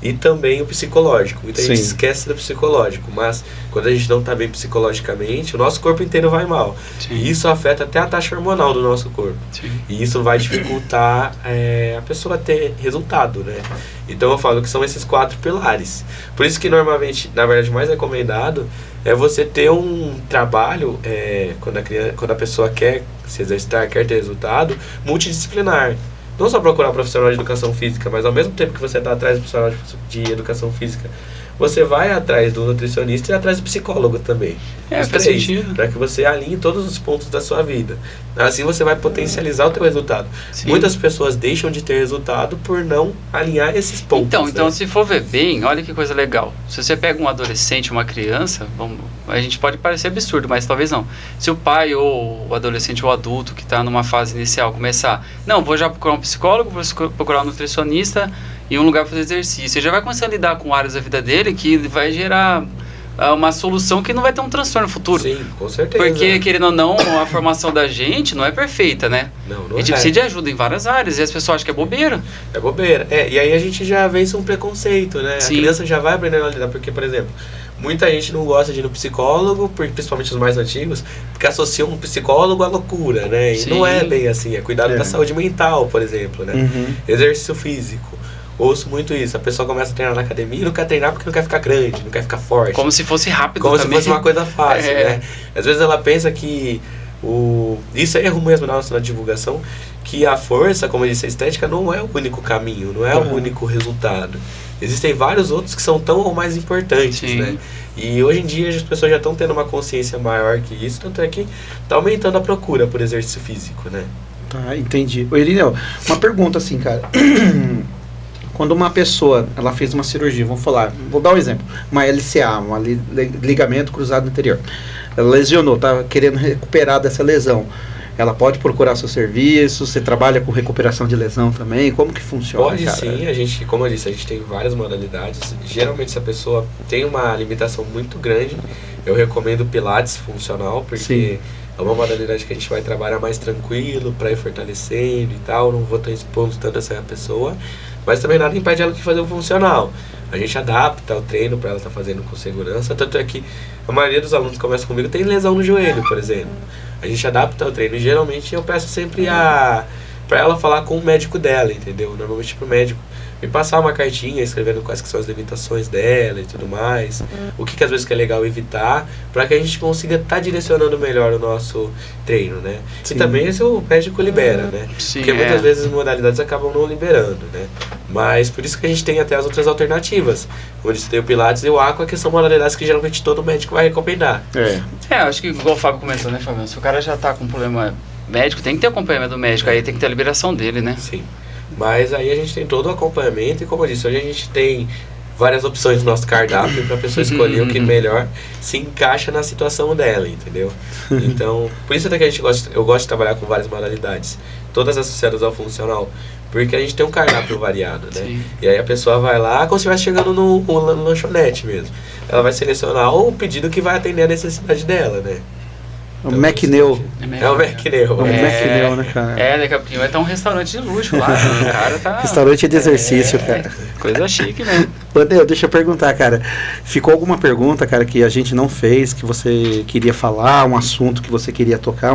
E também o psicológico. Muita gente esquece do psicológico, mas quando a gente não está bem psicologicamente, o nosso corpo inteiro vai mal. Sim. E isso afeta até a taxa hormonal do nosso corpo. Sim. E isso vai dificultar a pessoa ter resultado, né? Então eu falo que são esses 4 pilares. Por isso que normalmente, na verdade, o mais recomendado é você ter um trabalho, quando a pessoa quer se exercitar, quer ter resultado, multidisciplinar. Não só procurar um profissional de educação física, mas ao mesmo tempo que você está atrás do profissional de educação física, você vai atrás do nutricionista e atrás do psicólogo também. Faz sentido. Para que você alinhe todos os pontos da sua vida. Assim você vai potencializar o teu resultado. Sim. Muitas pessoas deixam de ter resultado por não alinhar esses pontos. Então se for ver bem, olha que coisa legal. Se você pega um adolescente, uma criança, a gente pode parecer absurdo, mas talvez não. Se o pai ou o adolescente ou o adulto que está numa fase inicial começar, vou já procurar um psicólogo, vou procurar um nutricionista e um lugar para fazer exercício. Ele já vai começar a lidar com áreas da vida dele que vai gerar uma solução que não vai ter um transtorno futuro. Sim, com certeza. Porque, querendo ou não, a formação da gente não é perfeita, né? Não a gente precisa de ajuda em várias áreas e as pessoas acham que é bobeira. É bobeira. E aí a gente já vence um preconceito, né? Sim. A criança já vai aprendendo a lidar, porque, por exemplo, muita gente não gosta de ir no psicólogo, principalmente os mais antigos, porque associam um psicólogo à loucura, né? E Sim. não é bem assim, é cuidado da saúde mental, por exemplo, né? Exercício físico. Ouço muito isso, a pessoa começa a treinar na academia e não quer treinar porque não quer ficar grande, não quer ficar forte. Como se fosse rápido Como também. se fosse uma coisa fácil, né? Às vezes ela pensa que isso é erro mesmo na divulgação, que a força, como eu disse, a estética não é o único caminho, não é o único resultado. Existem vários outros que são tão ou mais importantes, Sim. né? E hoje em dia as pessoas já estão tendo uma consciência maior que isso, tanto é que está aumentando a procura por exercício físico, né? Tá, entendi. Ô Irineu, uma pergunta assim, cara. Quando uma pessoa, ela fez uma cirurgia, vou dar um exemplo, uma LCA, ligamento cruzado anterior, ela lesionou, tá querendo recuperar dessa lesão, ela pode procurar seu serviço? Você trabalha com recuperação de lesão também? Como que funciona, Pode cara? sim, como eu disse, a gente tem várias modalidades. Geralmente se a pessoa tem uma limitação muito grande, eu recomendo Pilates funcional, porque é uma modalidade que a gente vai trabalhar mais tranquilo, para ir fortalecendo e tal, não vou estar expondo tanto essa pessoa, mas também nada impede ela de fazer o funcional. A gente adapta o treino para ela estar fazendo com segurança, tanto é que a maioria dos alunos que começam comigo tem lesão no joelho, por exemplo. A gente adapta o treino e geralmente eu peço sempre para ela falar com o médico dela, entendeu? Normalmente pro médico me passar uma cartinha escrevendo quais que são as limitações dela e tudo mais, o que às vezes que é legal evitar, para que a gente consiga estar direcionando melhor o nosso treino, né? Sim. E também esse o médico libera, né? Sim, Porque muitas vezes as modalidades acabam não liberando, né? Mas por isso que a gente tem até as outras alternativas, onde tem o Pilates e o Aqua, que são modalidades que geralmente todo médico vai recomendar. Acho que igual o Fábio comentou, né, Fábio? Se o cara já tá com problema médico, tem que ter acompanhamento do médico, aí tem que ter a liberação dele, né? Sim. Mas aí a gente tem todo o acompanhamento e, como eu disse, hoje a gente tem várias opções no nosso cardápio para a pessoa escolher o que melhor se encaixa na situação dela, entendeu? Então, por isso até que eu gosto de trabalhar com várias modalidades, todas associadas ao funcional, porque a gente tem um cardápio variado, né? Sim. E aí a pessoa vai lá, como se estivesse chegando no lanchonete mesmo. Ela vai selecionar o pedido que vai atender a necessidade dela, né? O McNeil. É o McNeil. O McNeil, né, cara? Daqui a pouquinho vai estar um restaurante de luxo lá. O cara tá... Restaurante de exercício, cara. Coisa chique, né? Andel, deixa eu perguntar, cara. Ficou alguma pergunta, cara, que a gente não fez, que você queria falar, um assunto que você queria tocar,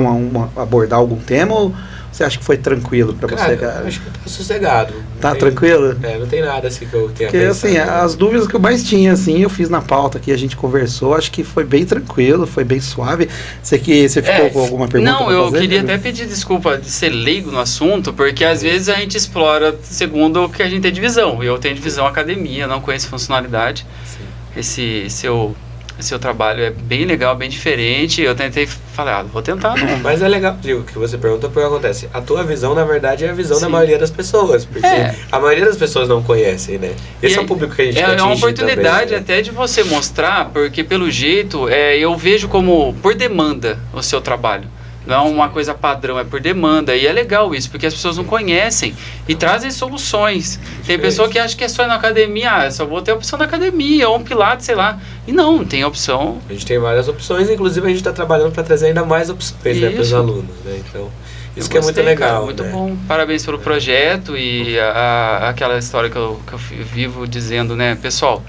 abordar algum tema, ou você acha que foi tranquilo pra você, cara? Eu acho que tá sossegado. Tá tranquilo? Não tem nada assim que eu tenha Porque, assim, as dúvidas que eu mais tinha, assim, eu fiz na pauta aqui, a gente conversou, acho que foi bem tranquilo, foi bem suave. Você ficou com alguma pergunta? Não, eu queria até pedir desculpa de ser leigo no assunto, porque às vezes a gente explora segundo o que a gente tem de visão. Eu tenho de visão academia, não conheço funcionalidade. Sim. Esse seu trabalho é bem legal, bem diferente. Eu tentei falar, vou tentar. Não. Mas é legal, Diego, que você pergunta porque acontece. A tua visão, na verdade, é a visão da maioria das pessoas. Porque a maioria das pessoas não conhecem, né? Esse é o público que a gente quer atingir. É uma oportunidade também, né? até de você mostrar, porque pelo jeito, eu vejo como por demanda o seu trabalho. Não é uma coisa padrão, é por demanda. E é legal isso, porque as pessoas não conhecem e trazem soluções. Tem pessoa que acha que é só ir na academia, só vou ter a opção da academia, ou um pilates, sei lá. E não, tem opção. A gente tem várias opções, inclusive a gente está trabalhando para trazer ainda mais opções, né, para os alunos, né? Então, isso que é muito legal. Cara, muito bom. Parabéns pelo projeto e aquela história que eu vivo dizendo, né, pessoal.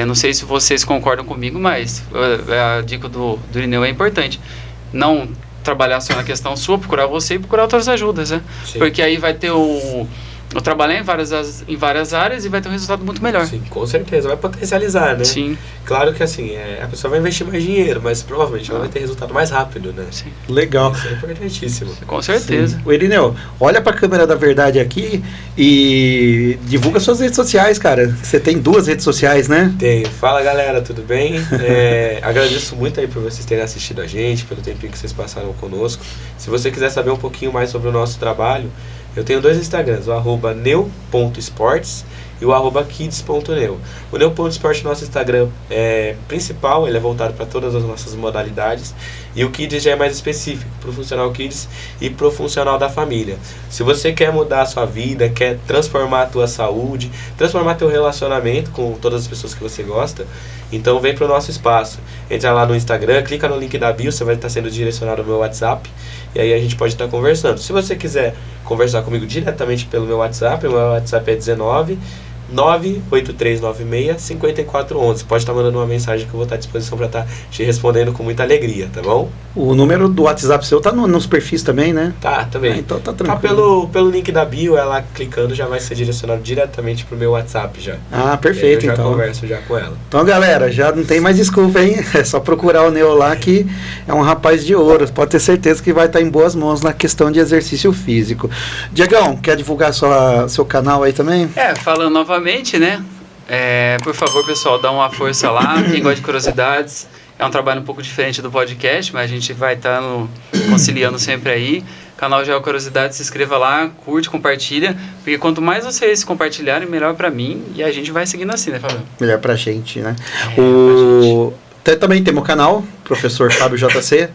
Não sei se vocês concordam comigo, mas a dica do Irineu é importante. Não trabalhar só na questão sua, procurar você e procurar outras ajudas, né? Sim. Porque aí vai ter o trabalhar em várias áreas e vai ter um resultado muito melhor. Sim, com certeza, vai potencializar, né? Sim. Claro que assim, a pessoa vai investir mais dinheiro, mas provavelmente ela vai ter resultado mais rápido, né? Sim. Legal. Isso é importantíssimo. Com certeza. Sim. O Irineu, olha pra câmera da verdade aqui e divulga suas redes sociais, cara. Você tem 2 redes sociais, né? Tenho. Fala, galera, tudo bem? Agradeço muito aí por vocês terem assistido a gente, pelo tempinho que vocês passaram conosco. Se você quiser saber um pouquinho mais sobre o nosso trabalho, eu tenho 2 Instagrams, o @neu.esportes e o @kids.neu. O neu.esportes, nosso Instagram principal, ele é voltado para todas as nossas modalidades, e o Kids já é mais específico, para o Funcional Kids e para o Funcional da Família. Se você quer mudar a sua vida, quer transformar a tua saúde, transformar teu relacionamento com todas as pessoas que você gosta, então vem para o nosso espaço. Entra lá no Instagram, clica no link da bio, você vai estar sendo direcionado ao meu WhatsApp, e aí a gente pode estar conversando. Se você quiser conversar comigo diretamente pelo meu WhatsApp, o meu WhatsApp é 19-98396-5411. Pode estar mandando uma mensagem que eu vou estar à disposição para estar te respondendo com muita alegria, tá bom? O número do WhatsApp seu tá nos perfis também, né? Tá, também. Então tá tranquilo. Tá pelo link da bio, ela clicando já vai ser direcionado diretamente pro meu WhatsApp já. Ah, perfeito, eu já então. Converso já com ela. Então, galera, já não tem mais desculpa, hein? É só procurar o Neu lá, que é um rapaz de ouro. Pode ter certeza que vai estar em boas mãos na questão de exercício físico. Diegão, quer divulgar seu canal aí também? Falando novamente, né? Por favor, pessoal, dá uma força lá. Quem gosta de curiosidades, é um trabalho um pouco diferente do podcast, mas a gente vai estar conciliando sempre aí. Canal Geo Curiosidades, se inscreva lá, curte, compartilha, porque quanto mais vocês compartilharem, melhor pra mim, e a gente vai seguindo assim, né, Fábio? Melhor pra gente, né? Também tem meu canal, Professor Fábio JC.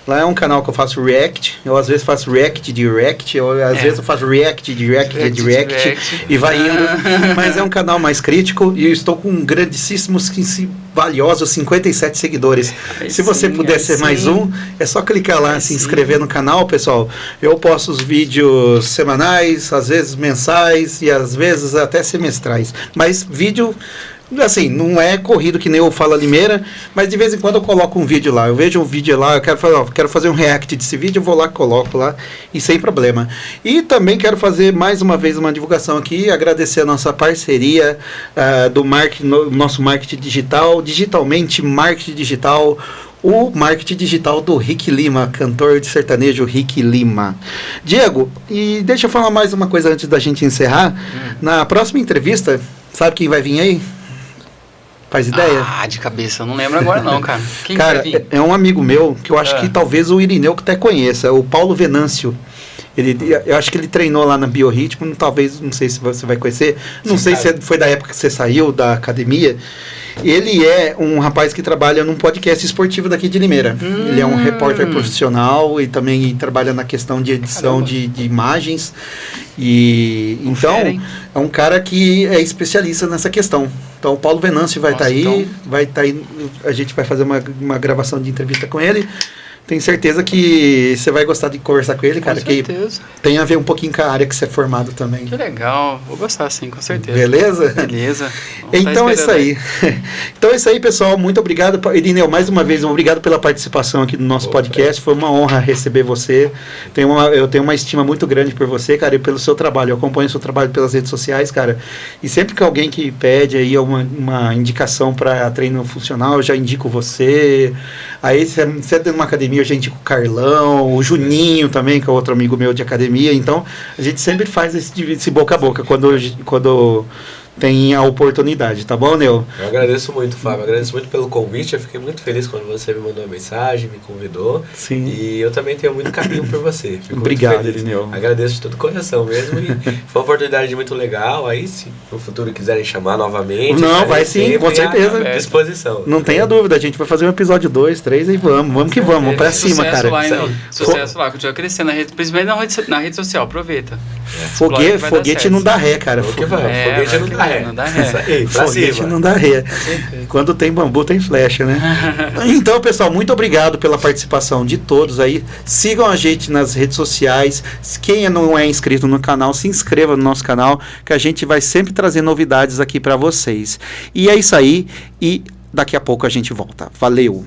Lá é um canal que eu faço react. Eu às vezes faço react de react, ou às vezes eu faço react de react. E vai indo. Mas é um canal mais crítico e eu estou com grandíssimos, valiosos 57 seguidores. Se você puder ser mais um, é só clicar lá, se inscrever no canal, pessoal. Eu posto os vídeos semanais, às vezes mensais e às vezes até semestrais. Mas vídeo... Assim, não é corrido que nem eu falo Limeira, mas de vez em quando eu coloco um vídeo lá. Eu vejo um vídeo lá, eu quero fazer um react desse vídeo, eu vou lá, coloco lá e sem problema. E também quero fazer mais uma vez uma divulgação aqui, agradecer a nossa parceria do nosso marketing digital, Digitalmente Marketing Digital, o marketing digital do Rick Lima, cantor de sertanejo Rick Lima. Diego, e deixa eu falar mais uma coisa antes da gente encerrar. Na próxima entrevista, sabe quem vai vir aí? Faz ideia? De cabeça, eu não lembro agora não, cara. Quem cara, vai vir? É um amigo meu que eu acho que talvez o Irineu que até conheça, o Paulo Venâncio. Eu acho que ele treinou lá na Biorritmo, talvez, não sei se você vai conhecer, não sei se foi da época que você saiu da academia. Ele é um rapaz que trabalha num podcast esportivo daqui de Limeira. Ele é um repórter profissional e também trabalha na questão de edição de imagens. E então, é um cara que é especialista nessa questão. Então, o Paulo Venâncio vai estar aí, a gente vai fazer uma gravação de entrevista com ele. Tenho certeza que você vai gostar de conversar com ele, cara. Com certeza. Que tem a ver um pouquinho com a área que você é formado também. Que legal. Vou gostar, sim, com certeza. Beleza? Beleza. Então é isso aí. Então é isso aí, pessoal. Muito obrigado. Irineu, mais uma vez, obrigado pela participação aqui no nosso podcast. Foi uma honra receber você. Eu tenho uma estima muito grande por você, cara, e pelo seu trabalho. Eu acompanho o seu trabalho pelas redes sociais, cara. E sempre que alguém que pede aí uma indicação para treino funcional, eu já indico você. Aí, você é de uma academia, eu já indico o Carlão, o Juninho também, que é outro amigo meu de academia. Então, a gente sempre faz esse boca a boca quando tem a oportunidade, tá bom, Neu? Eu agradeço muito, Fábio. Agradeço muito pelo convite. Eu fiquei muito feliz quando você me mandou uma mensagem, me convidou. Sim. E eu também tenho muito carinho por você. Fico obrigado, Irineu. Agradeço de todo o coração mesmo. E foi uma oportunidade muito legal. Aí, se no futuro quiserem chamar novamente... Não, vai sim, com certeza. À disposição. Não tenha dúvida. A gente vai fazer um episódio 2, 3 e vamos que vamos. Pra cima, cara. Sucesso lá, continua crescendo, principalmente na rede social. Aproveita. Foguete não dá ré, cara. Foguete não dá ré. Não dá ré. Isso aí, foguete não dá ré. Quando tem bambu, tem flecha, né? Então, pessoal, muito obrigado pela participação de todos aí. Sigam a gente nas redes sociais. Quem não é inscrito no canal, se inscreva no nosso canal, que a gente vai sempre trazer novidades aqui para vocês. E é isso aí. E daqui a pouco a gente volta. Valeu!